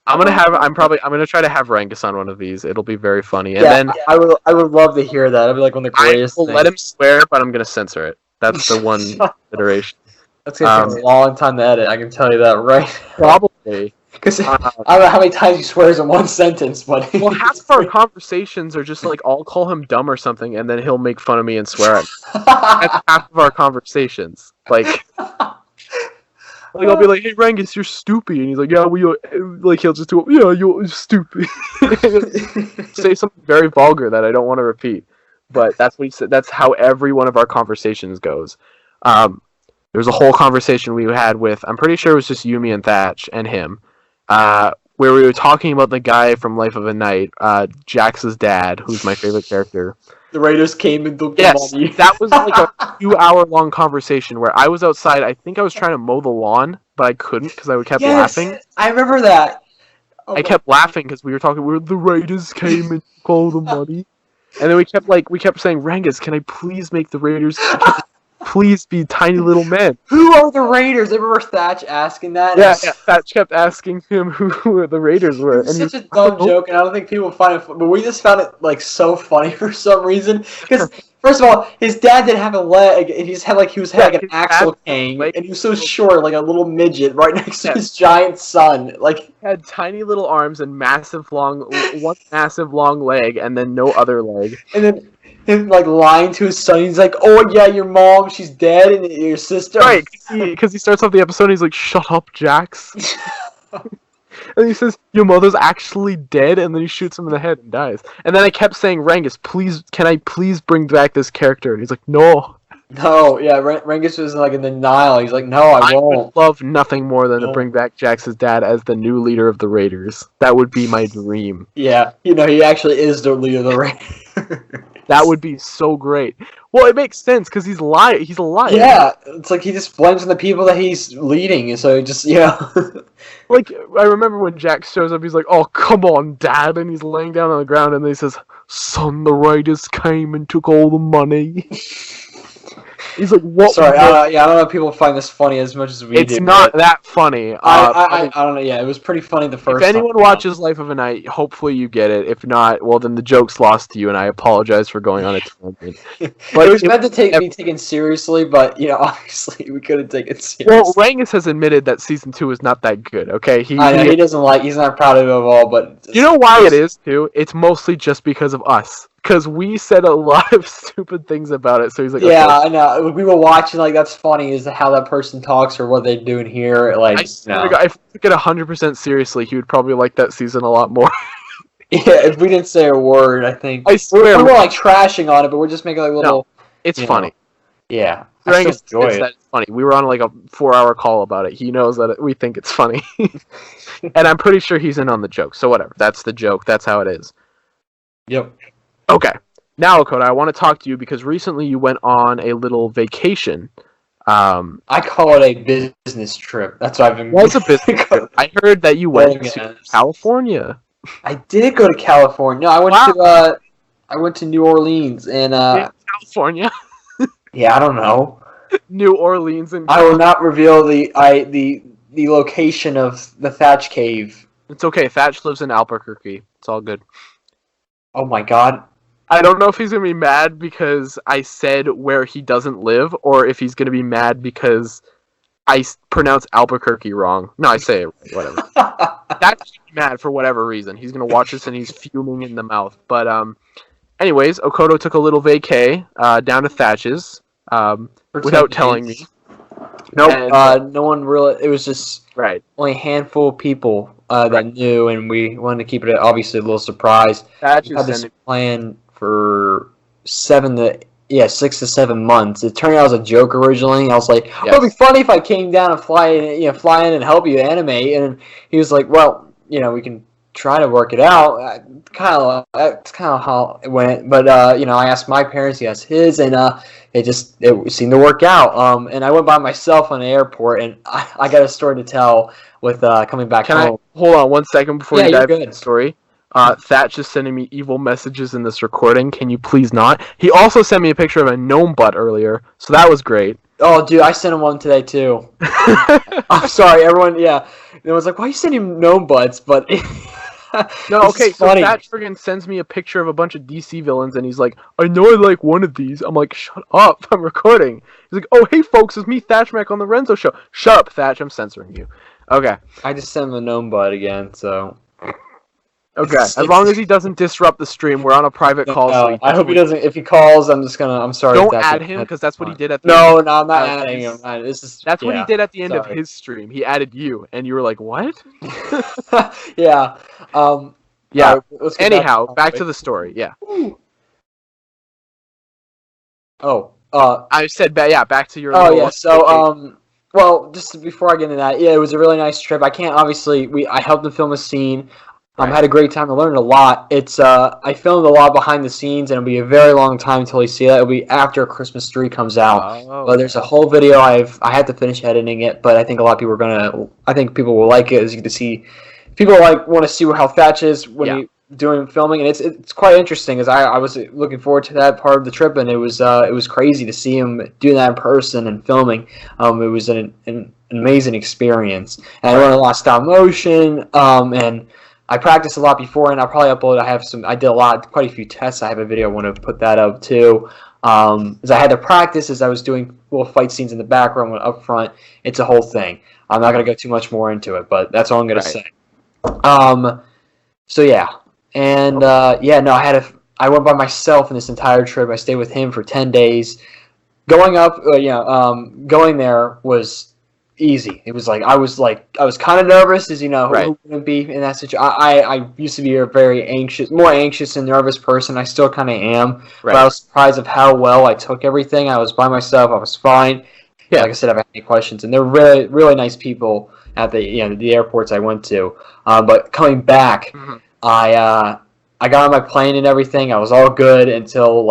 I'm gonna try to have Rangus on one of these. It'll be very funny. And then I would love to hear that. It'd be like one of the greatest. I will let him swear, but I'm gonna censor it. That's the one iteration. That's gonna take a long time to edit. I can tell you that right. Probably. Because I don't know how many times he swears in one sentence, but well, half of our conversations are just like I'll call him dumb or something, and then he'll make fun of me and swear at me. That's half of our conversations. Like I'll be like, "Hey, Rangus, you're stupid," and he's like, "Yeah, he'll just do, "Yeah, you're stupid." Say something very vulgar that I don't want to repeat, but that's what he said. That's how every one of our conversations goes. There was a whole conversation we had with, I'm pretty sure it was just Yumi and Thatch and him, where we were talking about the guy from Life of a Night, Jax's dad, who's my favorite character. The Raiders came and took the money. That was like a 2-hour-long conversation where I was outside. I think I was trying to mow the lawn, but I couldn't because I kept laughing. I remember that. I kept laughing because we were talking. The Raiders came and took all the money, and then we kept saying, "Rangus, can I please make the Raiders please be tiny little men?" Who are the Raiders? I remember Thatch asking that. Yeah, Thatch kept asking him who the Raiders were. It's such a dumb joke, and I don't think people find it funny, but we just found it like so funny for some reason. Because first of all, his dad didn't have a leg, and he had like an axle cane, and he was so short, like a little midget, right next to his giant son. Like he had tiny little arms and one massive long leg, and then no other leg. And then him like lying to his son. He's like, "Oh yeah, your mom, she's dead, and your sister." Right, because he starts off the episode. And he's like, "Shut up, Jax." And he says, "Your mother's actually dead," and then he shoots him in the head and dies. And then I kept saying, "Rangus, please, can I please bring back this character?" And he's like, "No." No, yeah, Rangus was like in denial. He's like, "No, I won't." I would love nothing more than to bring back Jax's dad as the new leader of the Raiders. That would be my dream. Yeah, you know, he actually is the leader of the Raiders. That would be so great. Well, it makes sense because he's a liar. Yeah, it's like he just blames on the people that he's leading, and so just Like I remember when Jax shows up, he's like, "Oh, come on, Dad," and he's laying down on the ground, and he says, "Son, the Raiders came and took all the money." He's like, "What?" Sorry, I don't know if people find this funny as much as we do. It's not that funny. I don't know. Yeah, it was pretty funny the first time. If anyone watches Life of a Night, hopefully you get it. If not, well, then the joke's lost to you, and I apologize for going on a tangent. But it was meant to be taken seriously, but, you know, obviously we couldn't take it seriously. Well, Rangus has admitted that Season 2 is not that good, okay? He he's not proud of it at all, but... You know why it is, too? It's mostly just because of us. Because we said a lot of stupid things about it, so he's like, "Yeah, okay." I know. We were watching, like, that's funny, is how that person talks or what they're doing here. Like, if we took it 100% seriously, he would probably like that season a lot more. Yeah, if we didn't say a word, I think. I swear. We were, like, trashing on it, but we're just making, like, little... No, it's funny. Yeah. Rangus thinks that it's funny. We were on, like, a 4-hour call about it. He knows that we think it's funny. And I'm pretty sure he's in on the joke, so whatever. That's the joke. That's how it is. Yep. Okay. Now, Okoto, I want to talk to you because recently you went on a little vacation. I call it a business trip. That's what I've been... What's a business trip? I heard that you went to California. I did go to California. No, I went to New Orleans and California. Yeah, I don't know. New Orleans and I will not reveal the location of the Thatch Cave. It's okay. Thatch lives in Albuquerque. It's all good. Oh my God. I don't know if he's going to be mad because I said where he doesn't live, or if he's going to be mad because I pronounce Albuquerque wrong. No, I say it right, whatever. That's mad for whatever reason. He's going to watch this and he's fuming in the mouth. But anyways, Okoto took a little vacay down to Thatch's without telling me. Nope. And, no one really... It was just only a handful of people that knew, and we wanted to keep it obviously a little surprise. Thatch had this plan for 6 to 7 months. It turned out as a joke originally. I was like, "It'd be funny if I came down and fly in and help you animate." And he was like, "Well, you know, we can try to work it out. That's kind of how it went. But I asked my parents, he asked his, and it seemed to work out. And I went by myself on the airport, and I got a story to tell with coming back home. Hold on 1 second before you dive into the story? Mm-hmm. Thatch is sending me evil messages in this recording. Can you please not? He also sent me a picture of a gnome butt earlier, so that was great. Oh, dude, I sent him one today, too. I'm sorry, everyone, yeah. It was like, why are you sending gnome butts? But no, okay, so Thatch friggin' sends me a picture of a bunch of DC villains, and he's like, I know I like one of these. I'm like, shut up, I'm recording. He's like, oh, hey, folks, it's me, ThatchMac, on the Renzo Show. Shut up, Thatch, I'm censoring you. Okay. I just sent him a gnome butt again, so... Okay, as long as he doesn't disrupt the stream, we're on a private call. So I hope he doesn't. If he calls, I'm sorry. Don't add him, because that's what he did at the end. No, I'm not adding him. That's what he did at the end of his stream. He added you, and you were like, what? Yeah. Yeah. Right, anyhow, back to the story. Yeah. Oh. I said, back to your. Oh yeah. So well, just before I get into that, yeah, it was a really nice trip. I can't obviously. I helped him film a scene. Right. Had a great time. I learned a lot. It's I filmed a lot behind the scenes, and it'll be a very long time until you see that. It'll be after Christmas 3 comes out. But there's a whole video. I had to finish editing it, but I think a lot of people are gonna. I think people will like it. As you can see, people want to see how Thatch is when he doing filming, and it's quite interesting. As I was looking forward to that part of the trip, and it was crazy to see him doing that in person and filming. It was an amazing experience, and I learned a lot of stop motion, and I practiced a lot before, and I'll probably upload. I did quite a few tests. I have a video. I want to put that up too. As I had to practice as I was doing little fight scenes in the background, up front. It's a whole thing. I'm not going to go too much more into it, but that's all I'm going to say. So yeah, and I went by myself in this entire trip. I stayed with him for 10 days. Going there was easy. It was I was kind of nervous, as you know, who wouldn't be in that situation. I used to be a more anxious and nervous person. I still kind of am, but I was surprised of how well I took everything. I was by myself. I was fine. Yeah, like I said, I have any questions, and they're really, really nice people at the airports I went to. But coming back, I got on my plane and everything. I was all good until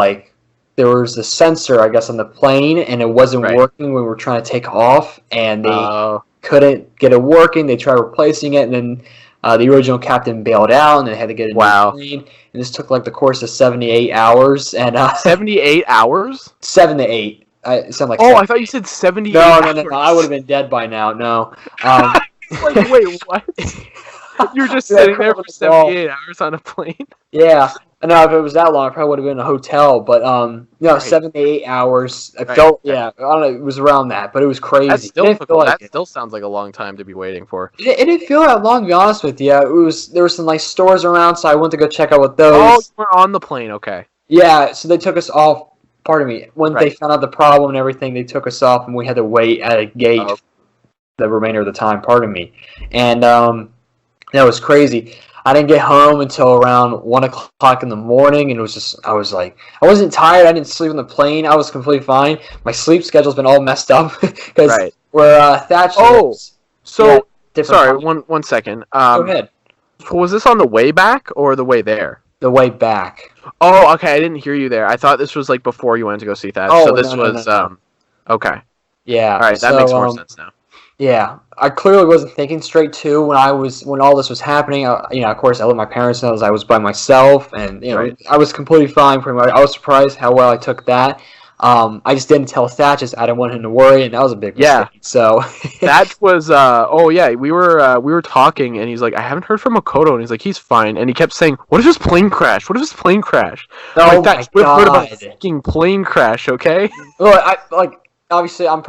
there was a sensor, I guess, on the plane, and it wasn't working when we were trying to take off, and they couldn't get it working. They tried replacing it, and then the original captain bailed out, and they had to get a new plane. And this took the course of 78 hours. And 78 hours? 7 to 8. It sounded like. Oh, I thought you said 78 hours. No. I would have been dead by now. No. Wait, what? You were just sitting there for 78 hours on a plane? Yeah. No, if it was that long, I probably would have been in a hotel. But 7 to 8 hours. I felt, I don't know, it was around that, but it was crazy. That still sounds like a long time to be waiting for. It didn't feel that long, to be honest with you. There were some nice stores around, so I went to go check out what those. Oh, you were on the plane, okay. Yeah, so they took us off. Pardon me. When they found out the problem and everything, they took us off, and we had to wait at a gate the remainder of the time. Pardon me, and that was crazy. I didn't get home until around 1 o'clock in the morning, and it was just, I wasn't tired. I didn't sleep on the plane. I was completely fine. My sleep schedule's been all messed up because we're Thatch. Sorry, 1 second. Go ahead. Was this on the way back or the way there? The way back. Oh, okay. I didn't hear you there. I thought this was before you went to go see Thatch. Oh, so this was okay. Yeah. All right, that makes more sense now. Yeah, I clearly wasn't thinking straight too when all this was happening. Of course, I let my parents know I was by myself, and I was completely fine. Pretty much, I was surprised how well I took that. I just didn't tell Thatch. I didn't want him to worry, and that was a big mistake. So Thatch was we were talking, and he's like, I haven't heard from Okoto, and he's like, he's fine, and he kept saying, what if his plane crashed? What if his plane crashed? Oh my God! We've heard about a fucking plane crash, okay? Well, obviously, I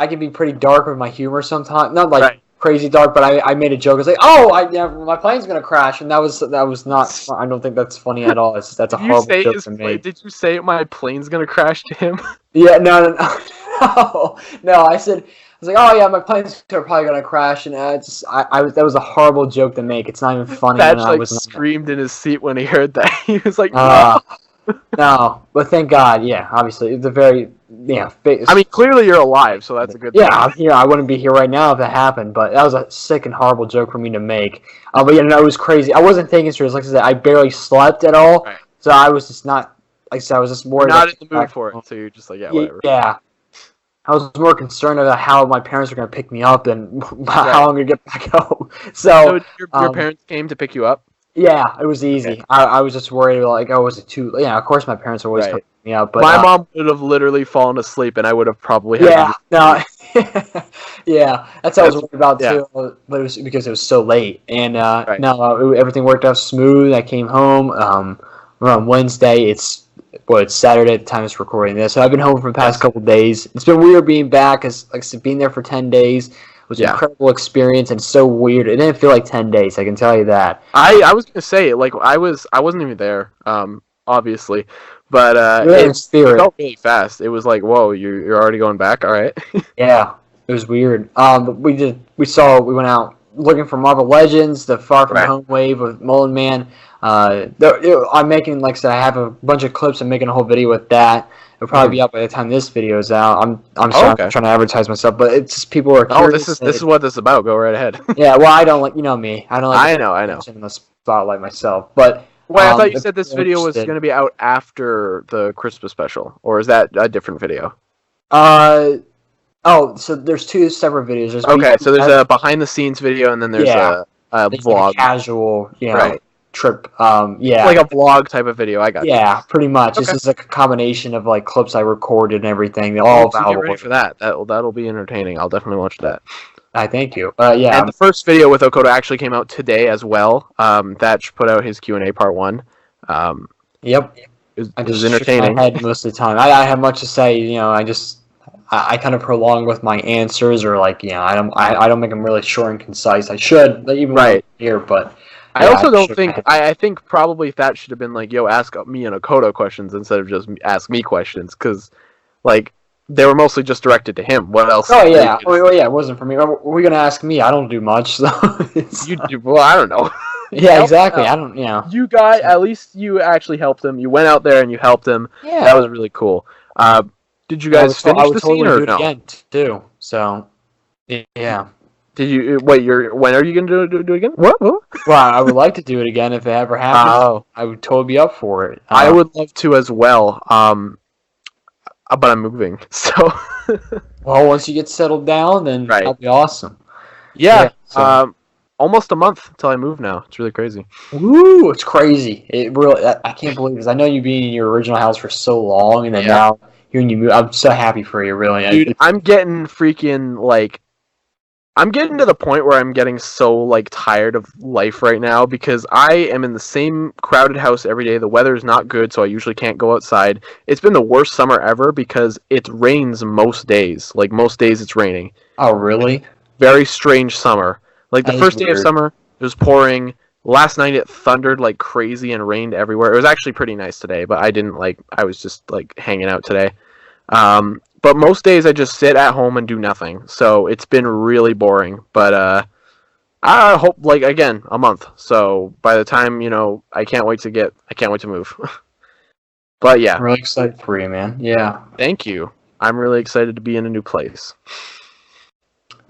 can be pretty dark with my humor sometimes. Not crazy dark, but I made a joke. I was my plane's gonna crash, and that was not. I don't think that's funny at all. That's a horrible joke to make. Did you say my plane's gonna crash to him? Yeah, no. I said. I was like, oh yeah, my plane's probably gonna crash, and that was a horrible joke to make. It's not even funny. Thatch screamed in his seat when he heard that. He was like, no, but thank God. Yeah, obviously, it's a very I mean, clearly you're alive, so that's a good thing. Yeah, I wouldn't be here right now if that happened, but that was a sick and horrible joke for me to make. But yeah, no, it was crazy. I wasn't taking it serious. Like I said, I barely slept at all, so I was just not, like I said, I was just worried. You're not in the mood for it, so you're just like, whatever. Yeah. I was more concerned about how my parents were going to pick me up than how I'm going to get back home. So your parents came to pick you up? Yeah, it was easy. Okay. I was just worried, like, was it too... Yeah, of course my parents are always picking me up, but... My mom would have literally fallen aslepe, and I would have probably had... Yeah, that's what I was worried about, too, but it was because it was so late. And, everything worked out smooth. I came home. We're on Wednesday. It's Saturday at the time it's recording this. So I've been home for the past couple of days. It's been weird being back, because, like I said, being there for 10 days... It was an incredible experience and so weird. It didn't feel like 10 days, I can tell you that. I was gonna say, like, I wasn't even there, obviously, but it felt really fast. It was like, whoa, you're already going back, all right? Yeah, it was weird. We went out looking for Marvel Legends, the Far From Home wave with Mullen Man. I'm making, like I said, I have a bunch of clips. I'm making a whole video with that. It'll probably be out by the time this video is out. I'm trying to advertise myself, but it's just people are curious. This is what this is about. Go right ahead. Yeah, well, I don't like, you know me. I don't like. I know. In the spotlight myself, but. Well, I thought you said this video was going to be out after the Christmas special, or is that a different video? So there's two separate videos. So there's a behind the scenes video, and then there's a vlog, like a casual, trip, like a vlog type of video. I got pretty much. This is like a combination of like clips I recorded and everything. All get ready for that. That'll be entertaining. I'll definitely watch that. I thank you. And the first video with Okoto actually came out today as well. Thatch put out his Q&A part 1. Yep. It was entertaining. My head most of the time. I have much to say. I kind of prolong with my answers, or like I don't make them really short and concise. I should, even here, but. I also don't think... I think probably Thatch should have been like, yo, ask me and Okoto questions instead of just ask me questions, because, like, they were mostly just directed to him. What else? Oh, yeah. It wasn't for me. Were we going to ask me? I don't do much, so... Well, I don't know. Yeah, exactly. I don't, You guys, at least you actually helped him. You went out there and you helped him. Yeah. That was really cool. Did you guys finish the scene or no? Again, too, so... Yeah. Did you wait? When are you gonna do it again? What? Well, I would like to do it again if it ever happens. I would totally be up for it. I would love to as well. But I'm moving, so. Well, once you get settled down, then that'll be awesome. Yeah. Almost a month until I move now. It's really crazy. Woo! It's crazy. It really. I can't believe it, because I know you being in your original house for so long, and then now hearing you move, I'm so happy for you. Really, dude. I'm getting freaking like. I'm getting to the point where I'm getting so, like, tired of life right now, because I am in the same crowded house every day. The weather's not good, so I usually can't go outside. It's been the worst summer ever because it rains most days. Like, most days it's raining. Oh, really? Very strange summer. Like, the first day of summer, it was pouring. Last night it thundered like crazy and rained everywhere. It was actually pretty nice today, but I was just, like, hanging out today. But most days I just sit at home and do nothing. So it's been really boring. But I hope, like, again, a month. So by the time, I can't wait to move. But yeah. I'm really excited for you, man. Yeah. Thank you. I'm really excited to be in a new place.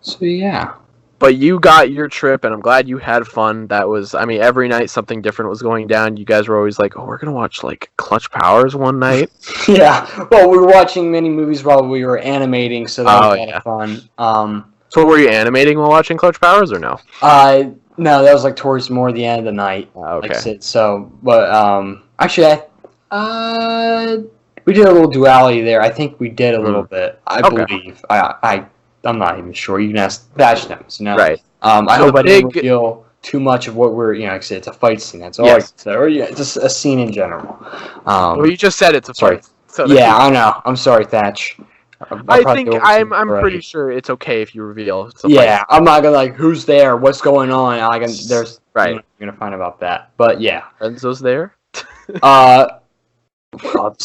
So yeah. But you got your trip, and I'm glad you had fun. That was, every night something different was going down. You guys were always like, oh, we're going to watch, like, Clutch Powers one night. Yeah. Well, we were watching many movies while we were animating, so that was a lot of fun. So were you animating while watching Clutch Powers, or no? No, that was, like, towards more the end of the night. Okay. Like, so, but, actually, we did a little duality there. I think we did a little bit. I believe. I'm not even sure. You can ask Thatch knows, Right. I hope I didn't reveal too much of what we're, like I said, it's a fight scene. That's all I can say. Or just a scene in general. Well, you just said it's a fight. So yeah, I know. I'm sorry, Thatch. I'm pretty sure it's okay if you reveal. It's a fight. I'm not gonna who's there, what's going on. There's you're gonna find about that. But yeah, Renzo's there. Let's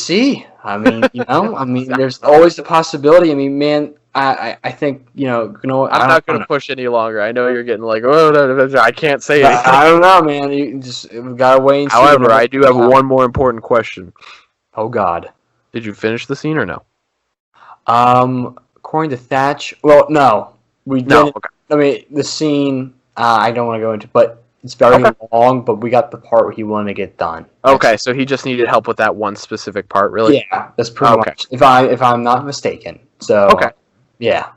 see. There's always the possibility. Man. I think, I'm not going to push any longer. I know you're getting like, I can't say anything. I don't know, man. We got to wait and see. However, I do have one more important question. Oh, God. Did you finish the scene or no? According to Thatch, well, no, we didn't. No. Okay. I mean, the scene, I don't want to go into, but it's very long. But we got the part where he wanted to get done. Okay, so he just needed help with that one specific part, really. Yeah, that's pretty much. If I'm not mistaken. So. Okay. Yeah.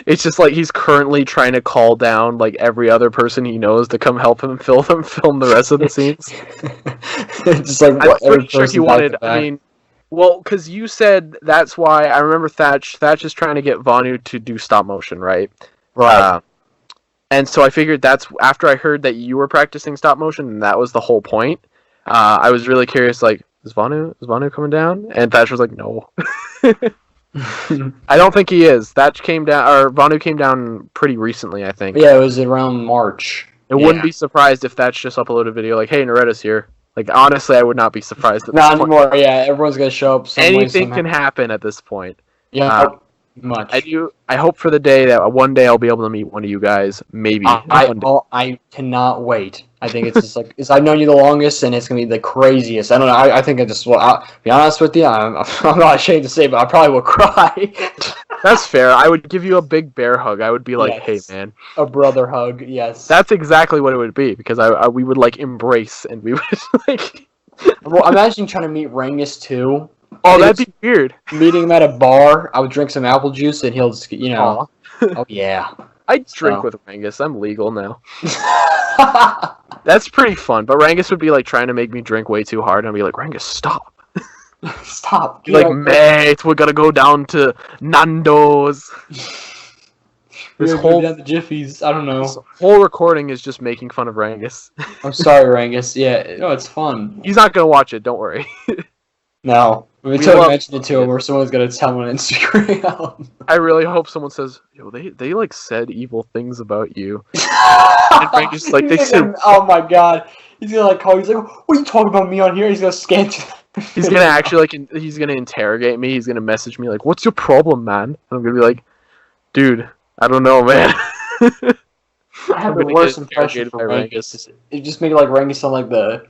It's just like he's currently trying to call down like every other person he knows to come help him film the rest of the scenes. Just like I'm pretty sure he wanted. I mean, well, because you said that's why I remember Thatch. Thatch is trying to get Vonu to do stop motion, right? Right. And so I figured that's after I heard that you were practicing stop motion, and that was the whole point. I was really curious, like, is Vonu coming down? And Thatch was like, no. I don't think he is. Thatch came down, or Vonu came down pretty recently, I think. Yeah, it was around March. I wouldn't be surprised if Thatch just uploaded a video like, hey, Naretta's here. Like, honestly, I would not be surprised at this point. Not anymore, yeah. Everyone's going to show up some Anything can happen at this point. Yeah, much. I hope for the day that one day I'll be able to meet one of you guys, maybe. I cannot wait. I think it's just like I've known you the longest, and it's gonna be the craziest. I don't know. I think I'll be honest with you. I'm not ashamed to say, but I probably will cry. That's fair. I would give you a big bear hug. I would be like, yes. Hey, man. A brother hug. Yes. That's exactly what it would be because we would like embrace and we would like. Well, imagine trying to meet Rangus too. Oh, that'd be weird. Meeting him at a bar, I would drink some apple juice, and he'll just, Oh yeah. I'd drink with Rangus. I'm legal now. That's pretty fun. But Rangus would be like trying to make me drink way too hard, and I'd be like, Rangus, stop. Stop. Like, mate, we're gonna go down to Nando's. This whole down the Jiffies. I don't know. This whole recording is just making fun of Rangus. I'm sorry, Rangus. Yeah, no, it's fun. He's not gonna watch it. Don't worry. No. We mentioned it to him, or someone's gonna tell him on Instagram. I really hope someone says, "Yo, they like said evil things about you." And Rangus like they said, "Oh my god." He's gonna like call. He's like, "What are you talking about me on here?" He's gonna scan. He's gonna actually like he's gonna interrogate me. He's gonna message me like, "What's your problem, man?" And I'm gonna be like, "Dude, I don't know, man." I have the worst impression for Rangus. It just made like Rangus sound like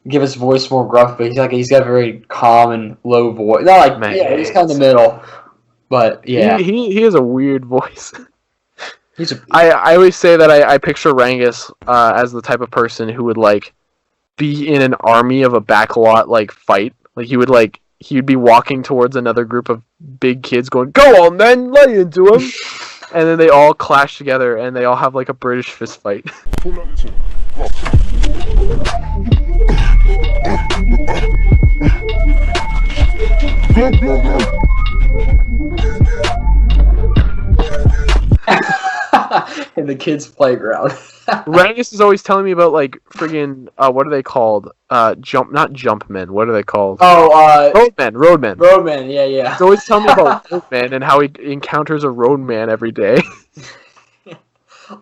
give his voice more gruff, but he's got a very calm and low voice. Not like he's kind of in the middle. But yeah, he has a weird voice. I always say that I picture Rangus as the type of person who would like be in an army of a backlot like fight. Like he'd be walking towards another group of big kids going, "Go on then, lay into him." And then they all clash together and they all have like a British fist fight. In the kids' playground. Rangus is always telling me about like friggin' what are they called? Not jumpmen. What are they called? Oh, roadmen. Roadmen, yeah. He's always telling me about roadmen and how he encounters a roadman every day.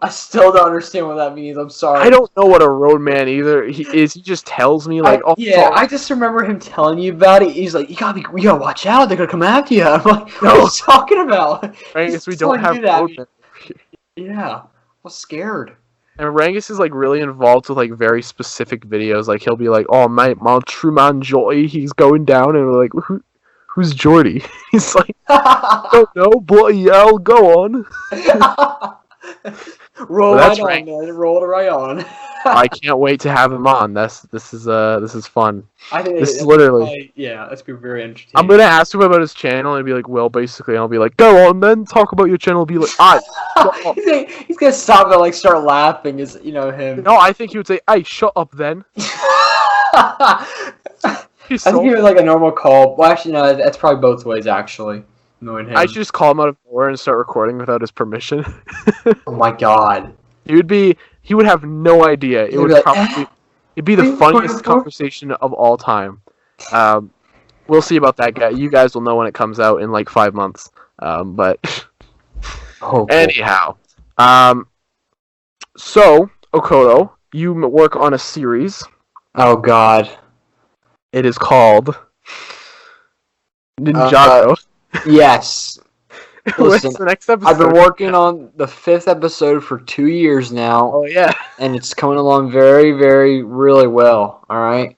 I still don't understand what that means. I'm sorry. I don't know what a roadman either. He just tells me like, I just remember him telling you about it. He's like, you gotta watch out. They're gonna come after you. I'm like, what are you talking about? Rangus, we don't have roadmen. Yeah, I was scared. And Rangus is like really involved with like very specific videos. Like he'll be like, "Oh mate, my true man Jordy, he's going down," and we're like, "Who's Jordy?" He's like, "I don't know, bloody hell, go on." Roll right on, man. Roll it right on. I can't wait to have him on. This is fun. I think this is literally that's be very interesting. I'm gonna ask him about his channel and be like, well, basically, and I'll be like, go on then, talk about your channel. Be like, he's gonna stop and like start laughing. Is him? No, I think he would say, "Hey, shut up then." I think he was like a normal call. Well, actually, no, that's probably both ways. Actually, knowing him, I should just call him out of nowhere and start recording without his permission. Oh my god. He would have no idea. It'd be the funniest conversation of all time. We'll see about that guy. You guys will know when it comes out in like 5 months. But anyhow, so Okoto, you work on a series. Oh god. It is called Ninjago. Yes. Listen, what's the next episode? I've been working on the 5th episode for 2 years now. Oh yeah. And it's coming along very, very, really well. All right.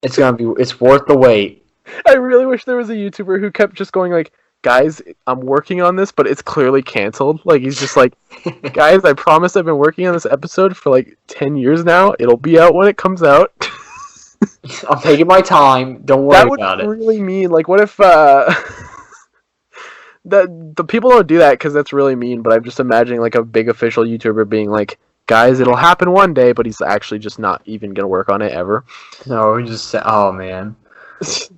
It's worth the wait. I really wish there was a YouTuber who kept just going like, guys, I'm working on this, but it's clearly canceled. Like, he's just like, guys, I promise I've been working on this episode for like 10 years now. It'll be out when it comes out. I'm taking my time. Don't worry about it. That would really mean, like, what if, the people don't do that because that's really mean, but I'm just imagining, like, a big official YouTuber being like, guys, it'll happen one day, but he's actually just not even going to work on it ever. No, we just say, oh, man.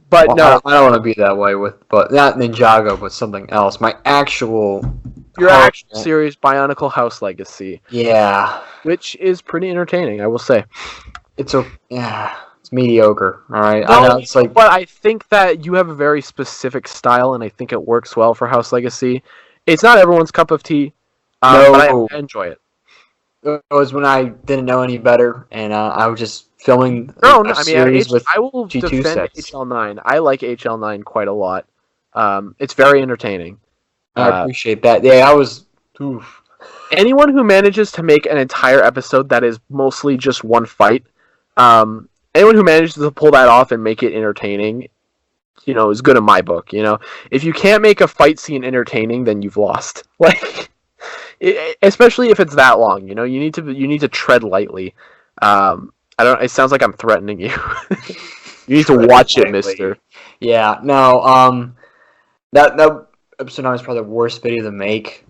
But no, I don't want to be that way but not Ninjago, but something else. My actual... Your actual series, Bionicle House Legacy. Yeah. Which is pretty entertaining, I will say. It's mediocre, alright? No, I know it's like... But I think that you have a very specific style, and I think it works well for House Legacy. It's not everyone's cup of tea, but I enjoy it. It was when I didn't know any better, and I was just filming series with I will G2 defend sets. HL9. I like HL9 quite a lot. It's very entertaining. I appreciate that. Yeah, I was... Oof. Anyone who manages to make an entire episode that is mostly just one fight, anyone who manages to pull that off and make it entertaining, is good in my book. If you can't make a fight scene entertaining, then you've lost. Like, especially if it's that long. You need to tread lightly. It sounds like I'm threatening you. You need to watch it, mister. Yeah, no, that episode 9 is probably the worst video to make.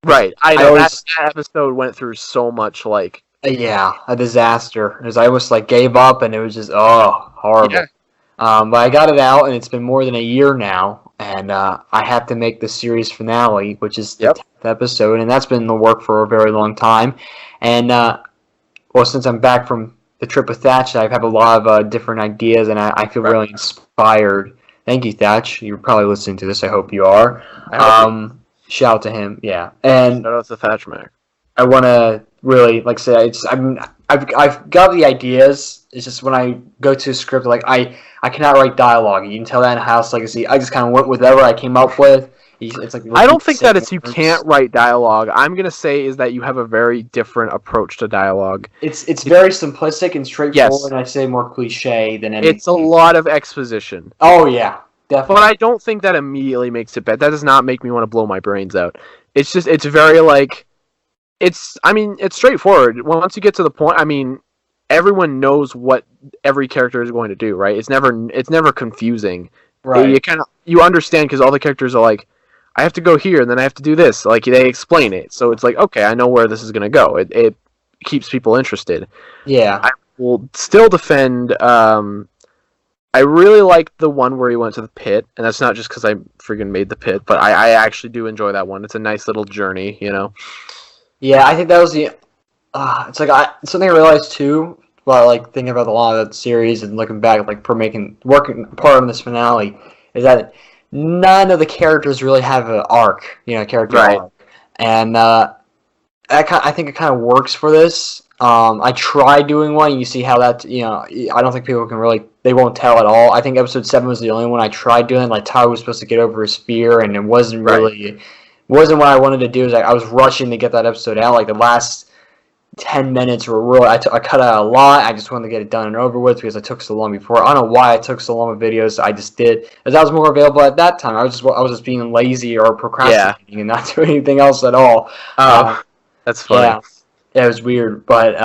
Right, I know. That episode went through so much, like... Yeah, a disaster. Because I almost, gave up, and it was just, horrible. Yeah. But I got it out, and it's been more than a year now, and I have to make the series finale, which is the 10th episode, and that's been in the work for a very long time. And, since I'm back from the trip with Thatch, I have a lot of different ideas, and I feel really inspired. Thank you, Thatch. You're probably listening to this. I hope you are. Shout out to him. Yeah, and shout out to ThatchMac. I want to really say I've got the ideas. It's just when I go to a script, I cannot write dialogue. You can tell that in House Legacy. I just kind of went with whatever I came up with. It's I don't think that it's you can't write dialogue. I'm gonna say is that you have a very different approach to dialogue. It's very simplistic and straightforward, and I say more cliche than anything. It's a lot of exposition. Oh yeah, definitely. But I don't think that immediately makes it bad. That does not make me want to blow my brains out. It's just it's very it's straightforward. Once you get to the point, everyone knows what every character is going to do, right? It's never confusing. Right. You understand because all the characters are like, I have to go here, and then I have to do this. Like, they explain it. So it's like, okay, I know where this is going to go. It keeps people interested. Yeah. I will still defend... I really like the one where he went to the pit, and that's not just because I friggin' made the pit, but I actually do enjoy that one. It's a nice little journey, Yeah, I think that was the... it's something I realized, too, while, thinking about a lot of that series and looking back, working part on this finale, is that none of the characters really have an arc, character arc. And I think it kind of works for this. I tried doing one, and you see how that, I don't think people can really, they won't tell at all. I think episode 7 was the only one I tried doing. Ty was supposed to get over his fear, and it wasn't really, wasn't what I wanted to do. I was rushing to get that episode out. The last 10 minutes were really, I cut out a lot. I just wanted to get it done and over with because I took so long before. I don't know why I took so long with videos. I just did, as I was more available at that time. I was just being lazy or procrastinating and not doing anything else at all. That's funny. Yeah, it was weird, but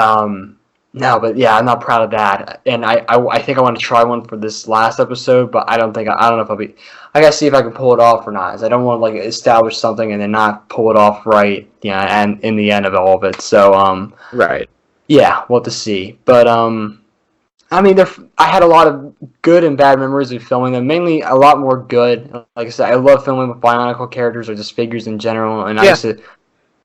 no, but yeah, I'm not proud of that. And I think I want to try one for this last episode, but I don't know if I'll be. I gotta see if I can pull it off or not. I don't want to establish something and then not pull it off right. Yeah, and in the end of all of it. So right. Yeah, we'll have to see. But I had a lot of good and bad memories of filming them. Mainly a lot more good. Like I said, I love filming with Bionicle characters or just figures in general. And I used to,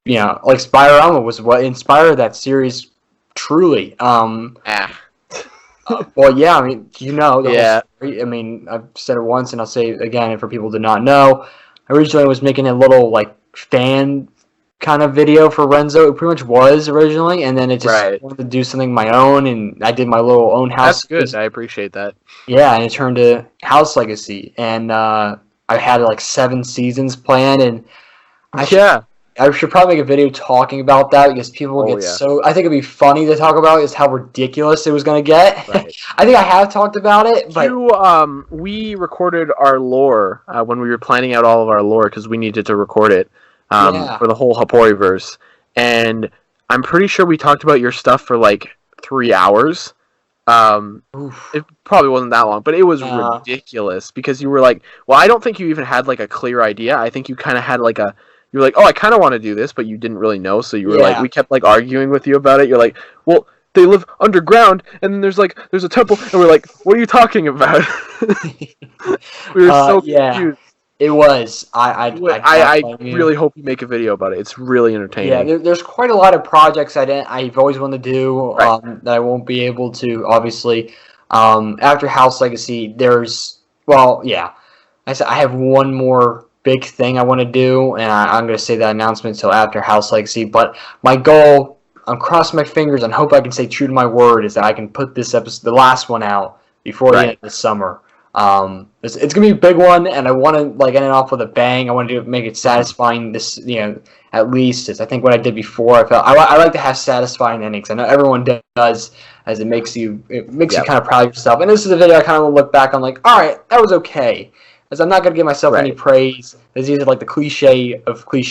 Spirorama was what inspired that series truly. Well, yeah, the whole story. I've said it once and I'll say it again for people who did not know. I originally was making a little fan kind of video for Renzo. It pretty much was originally, and then it just wanted to do something of my own, and I did my little own house. That's good. I appreciate that. Yeah, and it turned to House Legacy, and I had 7 seasons planned, and I should probably make a video talking about that because people get so. I think it'd be funny to talk about is how ridiculous it was going to get. Right. I think I have talked about it, but we recorded our lore when we were planning out all of our lore because we needed to record it for the whole Haporiverse, and I'm pretty sure we talked about your stuff for like 3 hours. It probably wasn't that long, but it was ridiculous because you were like, well, I don't think you even had like a clear idea. I think you kind of had like you were like, oh, I kind of want to do this, but you didn't really know. So you were like, we kept like arguing with you about it. You're like, well, they live underground, and then there's a temple, and we're like, what are you talking about? We were so confused. It was. I really hope you make a video about it. It's really entertaining. Yeah, there's quite a lot of projects I've always wanted to do that I won't be able to. Obviously, after House Legacy, I have one more big thing I want to do, and I'm going to say that announcement until after House Legacy. But my goal, I'm crossing my fingers and hope I can stay true to my word, is that I can put this episode, the last one, out before the end of the summer. It's gonna be a big one, and I want to end it off with a bang. I want to make it satisfying. At least I think what I did before. I like to have satisfying endings. I know everyone does, as it makes you kind of proud of yourself. And this is a video I kind of want to look back on, like, all right, that was okay. As I'm not gonna give myself any praise. There's either like the cliche of I would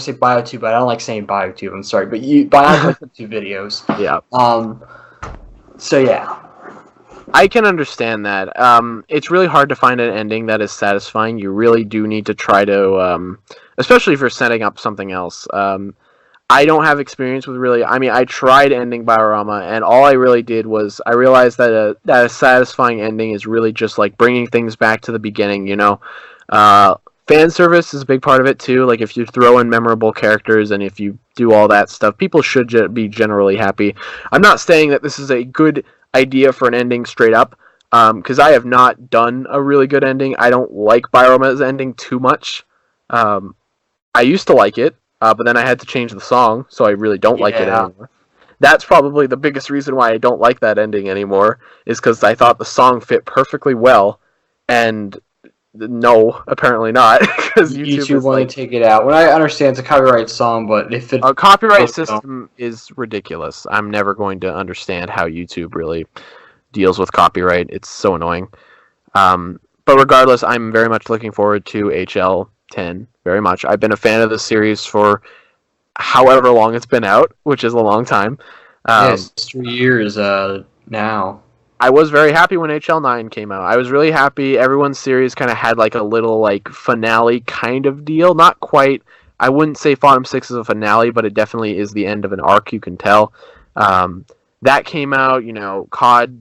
say BioTube, but I don't like saying BioTube. I'm sorry, but Bionicle two videos. Yeah. So yeah, I can understand that. It's really hard to find an ending that is satisfying. You really do need to try to, especially if you're setting up something else. I don't have experience with I tried ending Biorama, and all I really did was I realized that a satisfying ending is really just like bringing things back to the beginning. Fan service is a big part of it too. Like if you throw in memorable characters and if you do all that stuff, people should be generally happy. I'm not saying that this is a good idea for an ending straight up, because I have not done a really good ending. I don't like Biorama's ending too much. I used to like it, but then I had to change the song, so I really don't like it anymore. That's probably the biggest reason why I don't like that ending anymore, is because I thought the song fit perfectly well, and no, apparently not, because YouTube won't take it out. What I understand, it's a copyright song, but if a copyright system is ridiculous. I'm never going to understand how YouTube really deals with copyright. It's so annoying. But regardless, I'm very much looking forward to HL10. Very much. I've been a fan of the series for however long it's been out, which is a long time. Yes, 3 years now. I was very happy when HL9 came out. I was really happy. Everyone's series kind of had like a little like finale kind of deal. Not quite. I wouldn't say Bottom 6 is a finale, but it definitely is the end of an arc, you can tell. That came out, COD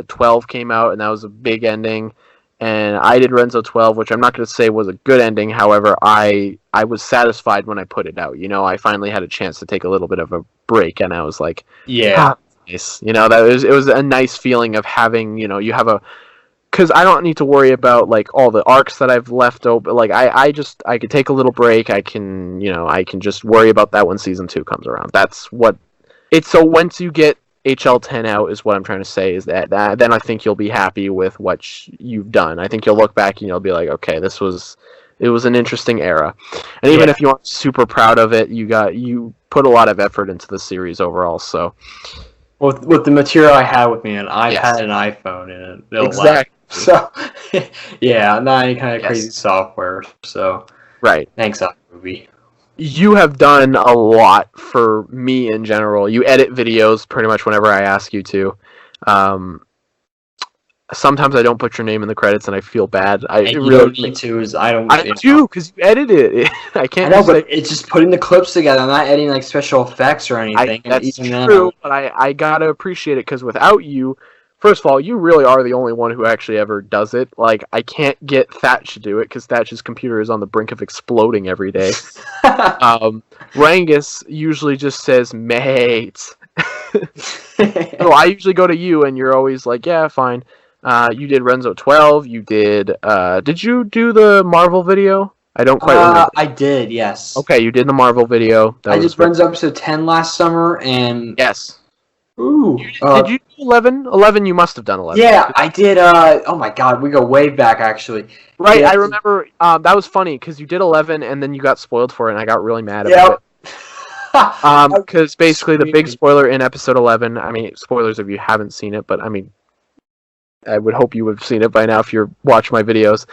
12 came out, and that was a big ending. And I did Renzo 12, which I'm not going to say was a good ending. However, I was satisfied when I put it out. I finally had a chance to take a little bit of a break, and I was like, yeah. Nice. It was a nice feeling of having, you have because I don't need to worry about like all the arcs that I've left open. Like I could take a little break. I can just worry about that when season 2 comes around. That's what it's. So once you get HL10 out, is what I'm trying to say, is that then I think you'll be happy with what you've done. I think you'll look back and you'll be like, okay, it was an interesting era. And even if you aren't super proud of it, you put a lot of effort into the series overall. So. With the material I had with me, an iPad and an iPhone, and exactly. So, not any kind of crazy software. So, right. Thanks, iMovie. You have done a lot for me in general. You edit videos pretty much whenever I ask you to. Sometimes I don't put your name in the credits, and I feel bad. You don't need to. I do, because you edited it. I can't. I know, but it's just putting the clips together. I'm not editing like special effects or anything. That's true, but I gotta appreciate it, because without you, first of all, you really are the only one who actually ever does it. Like, I can't get Thatch to do it, because Thatch's computer is on the brink of exploding every day. Rangus usually just says, mate. So I usually go to you, and you're always like, yeah, fine. You did Renzo 12. You did you do the Marvel video? I don't quite remember. I did, yes. Okay, you did the Marvel video. I did Renzo episode 10 last summer, and yes, Ooh. Did you do 11? 11, you must have done 11. Yeah, I did. Oh my God, we go way back actually. Right, yeah. I remember. That was funny because you did 11, and then you got spoiled for it, and I got really mad about it. Because basically the big spoiler in episode 11. I mean, spoilers if you haven't seen it, but I mean, I would hope you would have seen it by now if you're watching my videos.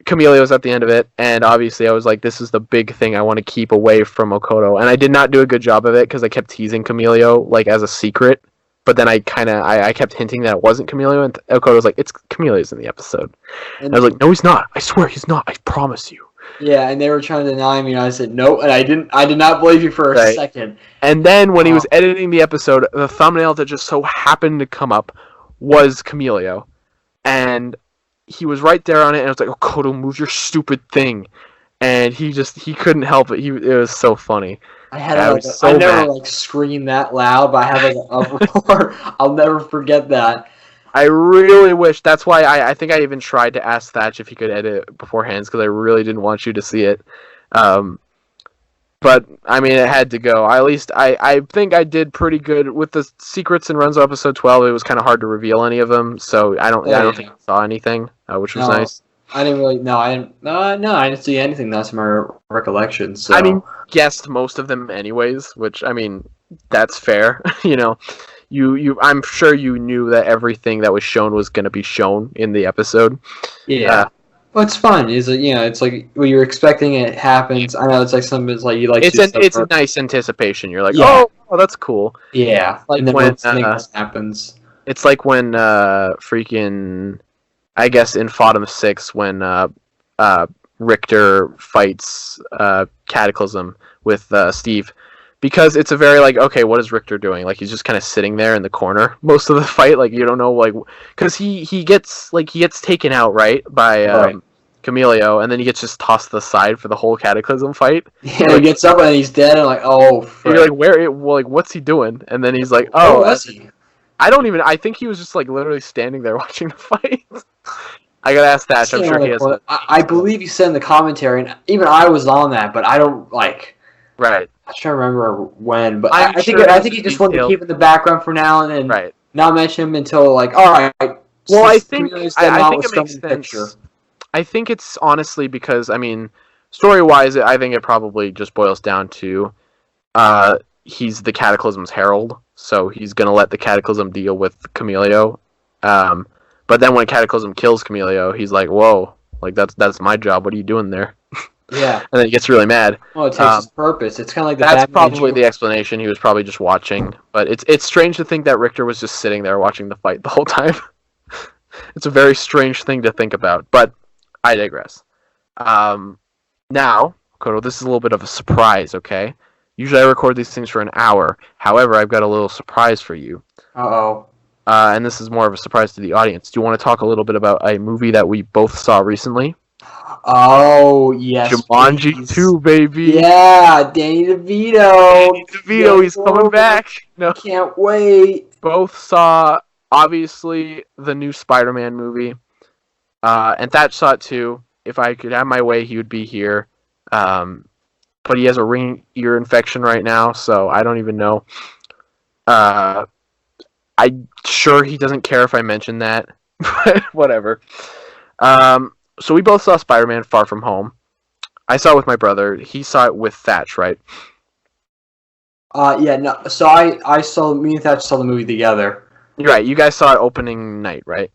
Chameleo's at the end of it, and obviously I was like, this is the big thing I want to keep away from Okoto, and I did not do a good job of it because I kept teasing Chameleon like as a secret, but then I kept hinting that it wasn't Chameleon, and Okoto was like, it's Chameleon's in the episode. And I was like, no, he's not. I swear he's not. I promise you. Yeah, and they were trying to deny me, and I said no, and I did not believe you for a second. And then when he was editing the episode, the thumbnail that just so happened to come up was Chameleon, and he was right there on it, and I was like, Okoto, move your stupid thing. And he couldn't help it. It was so funny. I never screamed that loud, but I had like an uproar. I'll never forget that. I really wish. That's why I think I even tried to ask Thatch if he could edit it beforehand, because I really didn't want you to see it. But I mean, it had to go. At least I think I did pretty good with the secrets in Renzo episode 12. It was kind of hard to reveal any of them, so I don't think I saw anything, which was nice. I didn't really. No, I didn't see anything. That's my recollection. So I mean, guessed most of them anyways, which I mean, that's fair. You know, I'm sure you knew that everything that was shown was going to be shown in the episode. Yeah. Well, it's fun. It's like when you're expecting it happens. I know it's like something. It's like you like. It's a nice anticipation. You're like, oh, that's cool. Yeah. Like and then when something happens. It's like when freaking, I guess in Fodom 6 when Richter fights Cataclysm with Steve. Because it's a very, like, okay, what is Richter doing? Like, he's just kind of sitting there in the corner most of the fight. Like, you don't know, like... Because he gets taken out, right? By Chameleon, and then he gets just tossed to the side for the whole Cataclysm fight. Yeah, he gets up and he's dead, and like, oh, frick. You're like, what's he doing? And then he's like, oh, was he? I think he was just, like, literally standing there watching the fight. I gotta ask Thatch, I'm sure he has... I believe you said in the commentary, and even I was on that, but I don't, like... Right. I'm trying to remember when, but I think he just wanted to keep in the background for now and then not mention him until, like, all right. Well, I think it makes sense. I think it's honestly because, I mean, story-wise, I think it probably just boils down to he's the Cataclysm's herald, so he's going to let the Cataclysm deal with Chameleon. But then when Cataclysm kills Chameleon, he's like, whoa, like, that's my job. What are you doing there? Yeah. And then he gets really mad. Well, it takes its purpose. It's kind of like that's probably the explanation. He was probably just watching. But it's strange to think that Richter was just sitting there watching the fight the whole time. It's a very strange thing to think about. But I digress. Now, Okoto, this is a little bit of a surprise, okay? Usually I record these things for an hour. However, I've got a little surprise for you. Uh-oh. And this is more of a surprise to the audience. Do you want to talk a little bit about a movie that we both saw recently? Oh, yes. Jumanji 2, baby. Yeah, Danny DeVito. He's coming back. No, can't wait. Both saw, obviously, the new Spider-Man movie. And Thatch saw it too. If I could have my way, he would be here. But he has a ring ear infection right now, so I don't even know. I'm sure he doesn't care if I mention that. But whatever. So we both saw Spider-Man Far From Home. I saw it with my brother. He saw it with Thatch, right? Yeah, no. So me and Thatch saw the movie together. Right, you guys saw it opening night, right?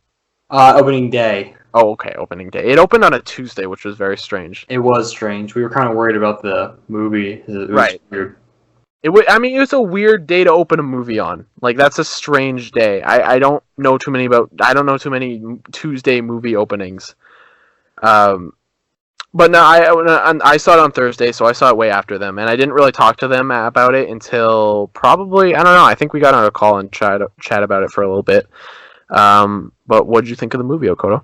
Opening day. Oh, okay, opening day. It opened on a Tuesday, which was very strange. It was strange. We were kind of worried about the movie. It was weird. It was a weird day to open a movie on. Like, that's a strange day. I don't know too many Tuesday movie openings. But no, I saw it on Thursday, so I saw it way after them, and I didn't really talk to them about it until probably, I don't know, I think we got on a call and chat about it for a little bit. But what did you think of the movie, Okoto?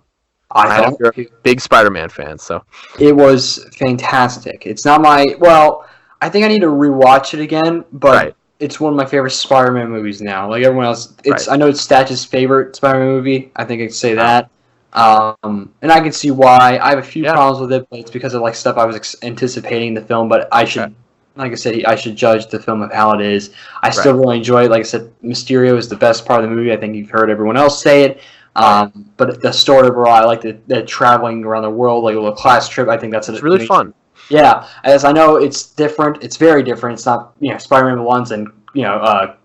I know you're a big Spider-Man fan, so. It was fantastic. It's not I think I need to rewatch it again, but it's one of my favorite Spider-Man movies now. Like everyone else, I know it's Statch's favorite Spider-Man movie. I think I can say that. And I can see why. I have a few problems with it, but it's because of like stuff I was anticipating in the film. But I should like I said, I should judge the film of how it is. I still really enjoy it. Like I said, Mysterio is the best part of the movie. I think you've heard everyone else say it. But the story overall, I like the traveling around the world, like a little class trip. I think that's really fun. Yeah, as I know, it's different. It's very different. It's not Spider-Man One's and a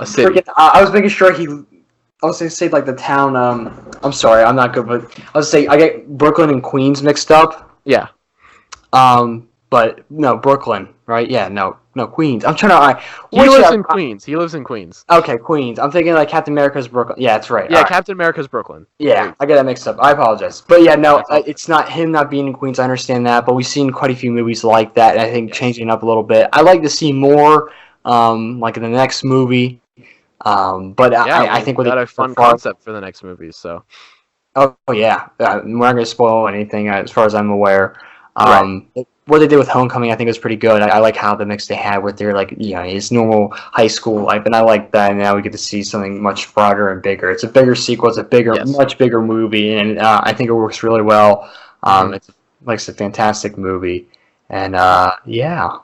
city. I was making sure I was going to say, like, the town, I'm sorry, I'm not good, but I was saying, I get Brooklyn and Queens mixed up. Yeah. But, no, Brooklyn, right? Yeah, no, Queens. I'm trying to, He lives in Queens. He lives in Queens. Okay, Queens. I'm thinking, like, Captain America's Brooklyn. Yeah, that's right. Yeah, Captain America's Brooklyn. Yeah, I get that mixed up. I apologize. But, yeah, no, it's not him not being in Queens. I understand that, but we've seen quite a few movies like that, and I think changing it up a little bit. I'd like to see more, like, in the next movie. But I think we got a fun concept for the next movie. So, yeah, we're not going to spoil anything as far as I'm aware. What they did with Homecoming, I think, was pretty good. I like how the mix they had with their his normal high school life, and I like that. And now we get to see something much broader and bigger. It's a bigger sequel. It's a much bigger movie, and I think it works really well. It's a fantastic movie, and yeah.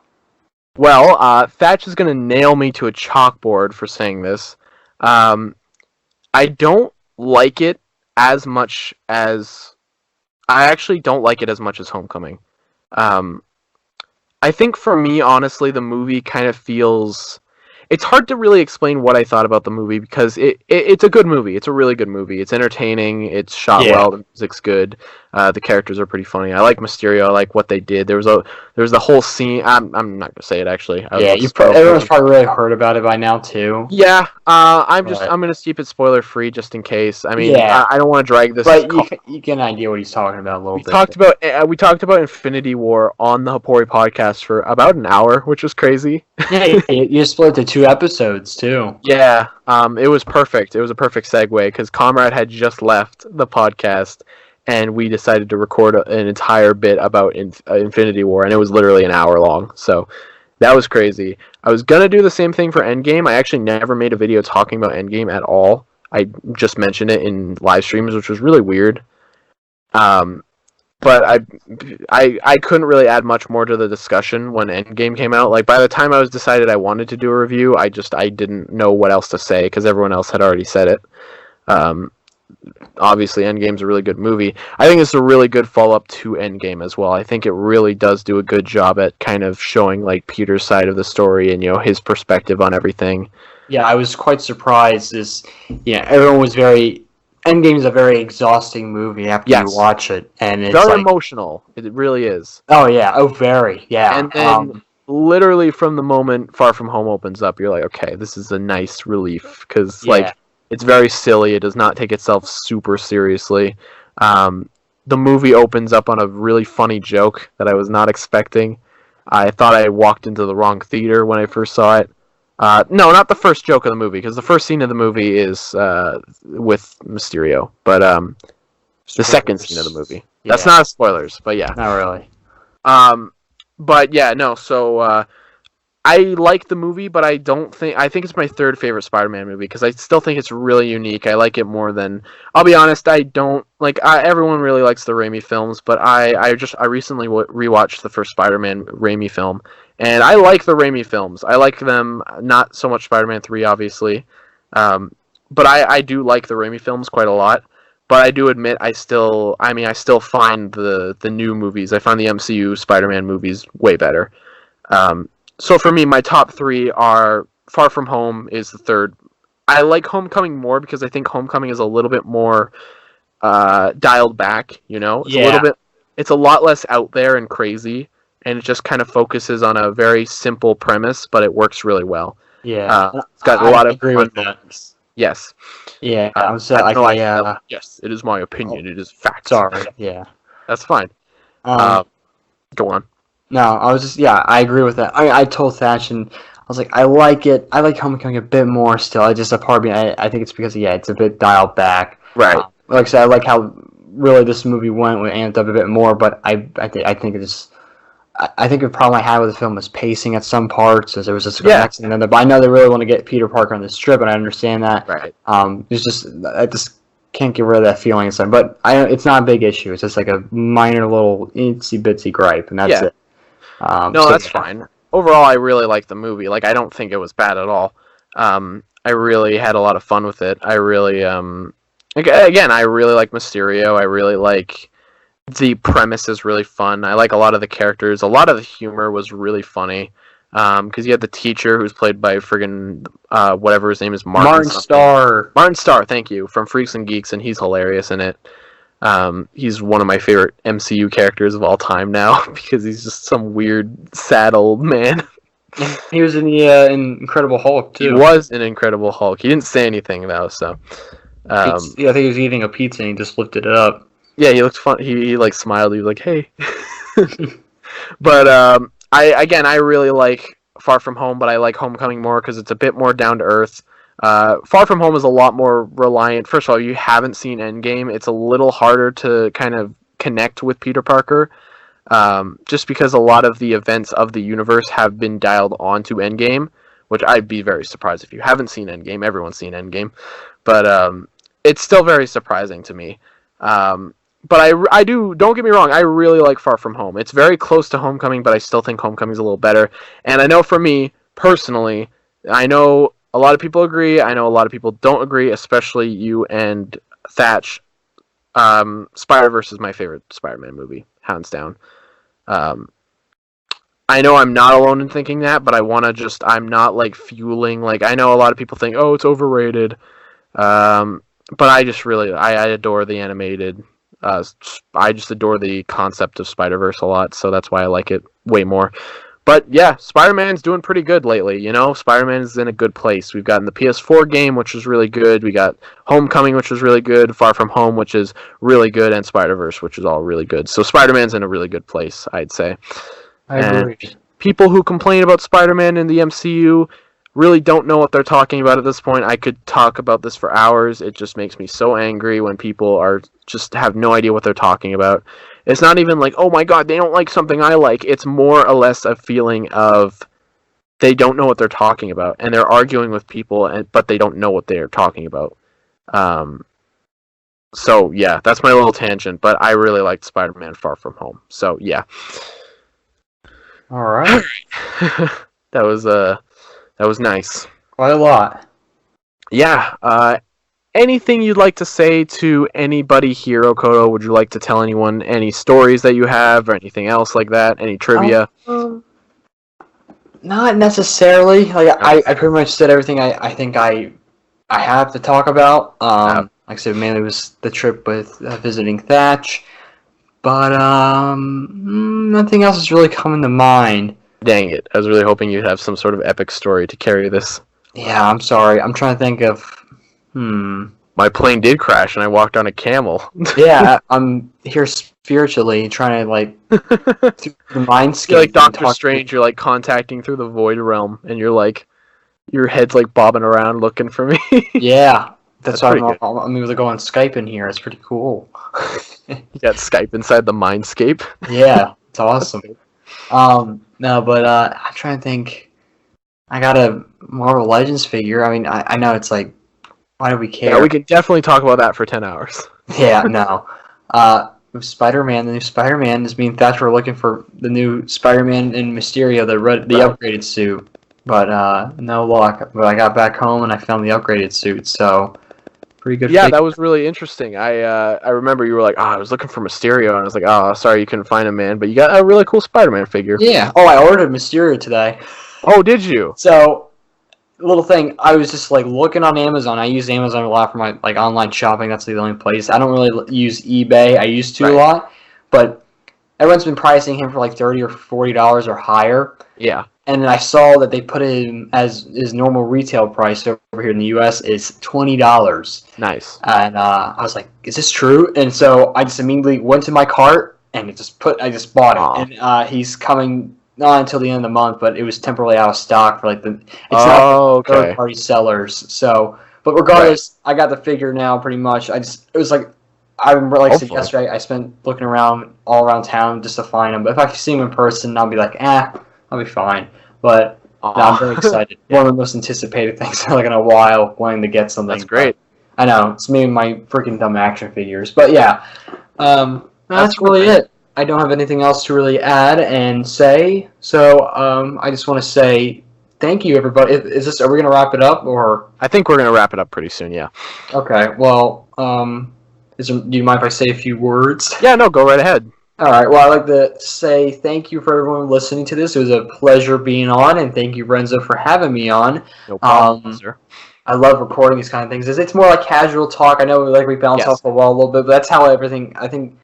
Well, Thatch is going to nail me to a chalkboard for saying this. I don't like it as much as... I actually don't like it as much as Homecoming. I think for me, honestly, the movie kind of feels... It's hard to really explain what I thought about the movie because it's a good movie. It's a really good movie. It's entertaining. It's shot well. The music's good. The characters are pretty funny. I like Mysterio. I like what they did. There was the whole scene. I'm not gonna say it actually. Everyone's probably really heard about it by now too. Yeah. I'm gonna keep it spoiler free just in case. I mean, I don't want to drag this. But you get an idea what he's talking about a little bit. We talked about Infinity War on the Hapori podcast for about an hour, which was crazy. Yeah, you split it to 2 episodes too. Yeah. It was perfect. It was a perfect segue because Comrade had just left the podcast. And we decided to record an entire bit about Infinity War, and it was literally an hour long. So that was crazy. I was going to do the same thing for Endgame. I actually never made a video talking about Endgame at all. I just mentioned it in live streams, which was really weird. But I couldn't really add much more to the discussion when Endgame came out. Like, by the time I was decided I wanted to do a review, I didn't know what else to say because everyone else had already said it. Obviously, Endgame's a really good movie. I think it's a really good follow-up to Endgame as well. I think it really does do a good job at kind of showing like Peter's side of the story and his perspective on everything. Yeah, I was quite surprised. Everyone was Endgame is a very exhausting movie after you watch it, and it's very emotional. It really is. Oh yeah, very yeah. And then literally from the moment Far From Home opens up, you're like, okay, this is a nice relief because it's very silly. It does not take itself super seriously. The movie opens up on a really funny joke that I was not expecting. I thought I walked into the wrong theater when I first saw it. No, not the first joke of the movie, because the first scene of the movie is with Mysterio. But the second scene of the movie. Yeah. That's not spoilers, but yeah. Not really. But yeah, no, so... I like the movie, but I think it's my third favorite Spider-Man movie because I still think it's really unique. I like it more than, I'll be honest, I don't like. Everyone really likes the Raimi films, but I recently rewatched the first Spider-Man Raimi film, and I like the Raimi films. I like them, not so much Spider-Man 3, obviously, but I do like the Raimi films quite a lot. But I do admit I still find the new movies. I find the MCU Spider-Man movies way better. So for me, my top 3 are Far From Home is the third. I like Homecoming more because I think Homecoming is a little bit more dialed back, It's a lot less out there and crazy, and it just kind of focuses on a very simple premise, but it works really well. Yeah. It's got a lot of agree with that. Yes. Yeah. Yes, it is my opinion. It is fact. Sorry. Yeah. That's fine. Go on. No, I was just, I agree with that. I told Thatch, and I was like, I like it. I like Homecoming a bit more still. I think it's because, it's a bit dialed back. Right. Like I said, I like how really this movie went amped up a bit more, but I think the problem I had with the film was pacing at some parts, as there was just an accident in there. But I know they really want to get Peter Parker on the strip, and I understand that. Right. I just can't get rid of that feeling inside. But it's not a big issue. It's just like a minor little itsy bitsy gripe, and that's it. No, that's fine. Overall, I really liked the movie. Like, I don't think it was bad at all. I really had a lot of fun with it. I really, again, I really like Mysterio. I really like the premise is really fun. I like a lot of the characters. A lot of the humor was really funny. Because you had the teacher who's played by friggin' whatever his name is, Martin Starr. Martin Starr, thank you, from Freaks and Geeks, and he's hilarious in it. He's one of my favorite MCU characters of all time now because he's just some weird, sad old man. He was in the Incredible Hulk too. He was in Incredible Hulk. He didn't say anything though, so. I think he was eating a pizza and he just lifted it up. Yeah, he looked fun. He like smiled. He was like, "Hey." But I really like Far From Home, but I like Homecoming more because it's a bit more down to earth. Far From Home is a lot more reliant. First of all, you haven't seen Endgame. It's a little harder to kind of connect with Peter Parker, just because a lot of the events of the universe have been dialed onto Endgame, which I'd be very surprised if you haven't seen Endgame. Everyone's seen Endgame, but it's still very surprising to me. But I do, don't get me wrong, I really like Far From Home. It's very close to Homecoming, but I still think Homecoming's a little better. And I know for me, personally, I know a lot of people agree, I know a lot of people don't agree, especially you and Thatch. Spider-Verse is my favorite Spider-Man movie, hands down. I know I'm not alone in thinking that, but I'm not, like, fueling, like, I know a lot of people think, oh, it's overrated. But I just really, I adore the animated. I just adore the concept of Spider-Verse a lot, so that's why I like it way more. But yeah, Spider-Man's doing pretty good lately, you know? Spider-Man's in a good place. We've gotten the PS4 game, which was really good. We got Homecoming, which was really good. Far From Home, which is really good. And Spider-Verse, which is all really good. So Spider-Man's in a really good place, I'd say. I agree. People who complain about Spider-Man in the MCU really don't know what they're talking about at this point. I could talk about this for hours. It just makes me so angry when people are just have no idea what they're talking about. It's not even like, oh my god, they don't like something I like. It's more or less a feeling of they don't know what they're talking about, and they're arguing with people, but they don't know what they're talking about. So yeah, that's my little tangent, but I really liked Spider-Man Far From Home. So yeah. All right. That was nice. Quite a lot. Yeah. Anything you'd like to say to anybody here, Okoto? Would you like to tell anyone any stories that you have or anything else like that? Any trivia? Not necessarily. Like I pretty much said everything I think I have to talk about. Like I said, mainly was the trip with visiting Thatch. But nothing else is really coming to mind. Dang it. I was really hoping you'd have some sort of epic story to carry this. Yeah, I'm sorry. I'm trying to think of... My plane did crash and I walked on a camel. Yeah, I'm here spiritually trying to, like, through the mindscape. You're like Doctor Strange, you're, like, contacting through the void realm, and you're, like, your head's, like, bobbing around looking for me. Yeah, that's why I'm able to go on Skype in here. It's pretty cool. You got Skype inside the mindscape. Yeah, it's awesome. No, but I'm trying to think. I got a Marvel Legends figure. I mean, I know it's like, why do we care? Yeah, we can definitely talk about that for 10 hours. Yeah, no. Spider-Man, the new Spider-Man is being Thatch. We're looking for the new Spider-Man and Mysterio, the upgraded suit. But no luck. But I got back home and I found the upgraded suit, so pretty good. Yeah, that was really interesting. I remember you were like, I was looking for Mysterio, and I was like, oh, sorry you couldn't find him, man. But you got a really cool Spider-Man figure. Yeah. Oh, I ordered Mysterio today. Oh, did you? So, little thing, I was just like looking on Amazon. I use Amazon a lot for my like online shopping. That's the only place. I don't really use eBay. I used to a lot, but everyone's been pricing him for like $30 or $40 or higher. Yeah. And then I saw that they put him as his normal retail price over here in the U.S. is $20. Nice. And I was like, "Is this true?" And so I just immediately went to my cart and I just bought it. And he's coming not until the end of the month, but it was temporarily out of stock for like it's not third-party sellers. So, but regardless, I got the figure now pretty much. It was like I remember like I said yesterday, I spent looking around all around town just to find him. But if I see him in person, I'll be like, I'll be fine. But no, I'm very excited. Yeah. One of the most anticipated things like in a while, wanting to get something. That's great. But I know it's me and my freaking dumb action figures. But yeah, that's really it. I don't have anything else to really add and say. So I just want to say thank you, everybody. Is this? Are we gonna wrap it up or? I think we're gonna wrap it up pretty soon. Yeah. Okay. Well, do you mind if I say a few words? Yeah. No. Go right ahead. All right. Well, I'd like to say thank you for everyone listening to this. It was a pleasure being on, and thank you, Renzo, for having me on. No problem, sir. I love recording these kind of things. It's more like casual talk. I know we bounce off the wall a little bit, but that's how everything. I think.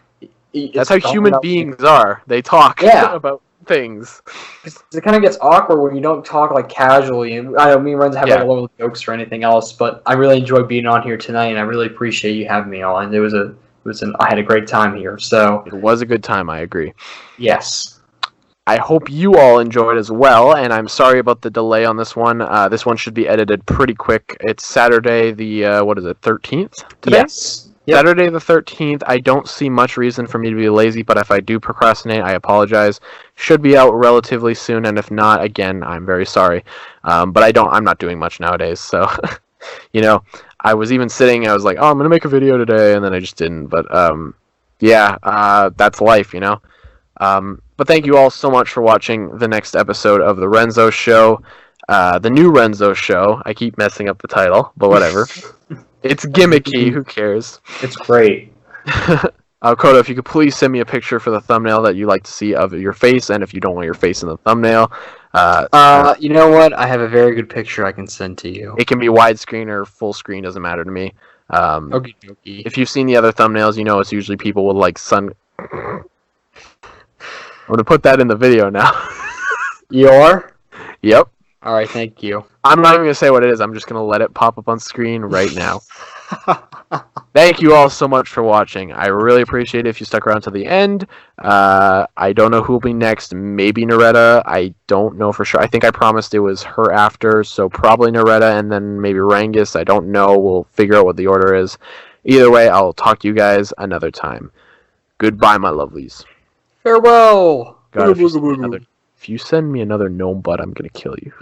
That's how human beings are. They talk about things. It kind of gets awkward when you don't talk like casually. And I don't mean Renzo have like a lot of jokes or anything else, but I really enjoyed being on here tonight, and I really appreciate you having me on. I had a great time here. So it was a good time. I agree. Yes. I hope you all enjoyed as well, and I'm sorry about the delay on this one. This one should be edited pretty quick. It's Saturday, the 13th today? Yes. Yep. Saturday the 13th. I don't see much reason for me to be lazy, but if I do procrastinate, I apologize. Should be out relatively soon, and if not, again, I'm very sorry. But I'm not doing much nowadays, so I was even sitting. I was like, oh, I'm gonna make a video today, and then I just didn't. But that's life, But thank you all so much for watching the next episode of the Renzo Show. The new Renzo Show. I keep messing up the title, but whatever. It's gimmicky. Who cares? It's great. Okoto, if you could please send me a picture for the thumbnail that you like to see of your face, and if you don't want your face in the thumbnail, you know what? I have a very good picture I can send to you. It can be widescreen or full screen, doesn't matter to me. Okay. If you've seen the other thumbnails, it's usually people with like sun. I'm gonna put that in the video now. You are? Yep. All right, thank you. I'm not even going to say what it is. I'm just going to let it pop up on screen right now. Thank you all so much for watching. I really appreciate it if you stuck around to the end. I don't know who will be next. Maybe Noretta. I don't know for sure. I think I promised it was her after, so probably Noretta and then maybe Rangus. I don't know. We'll figure out what the order is. Either way, I'll talk to you guys another time. Goodbye, my lovelies. Farewell. God, if you send me another gnome butt, I'm gonna kill you.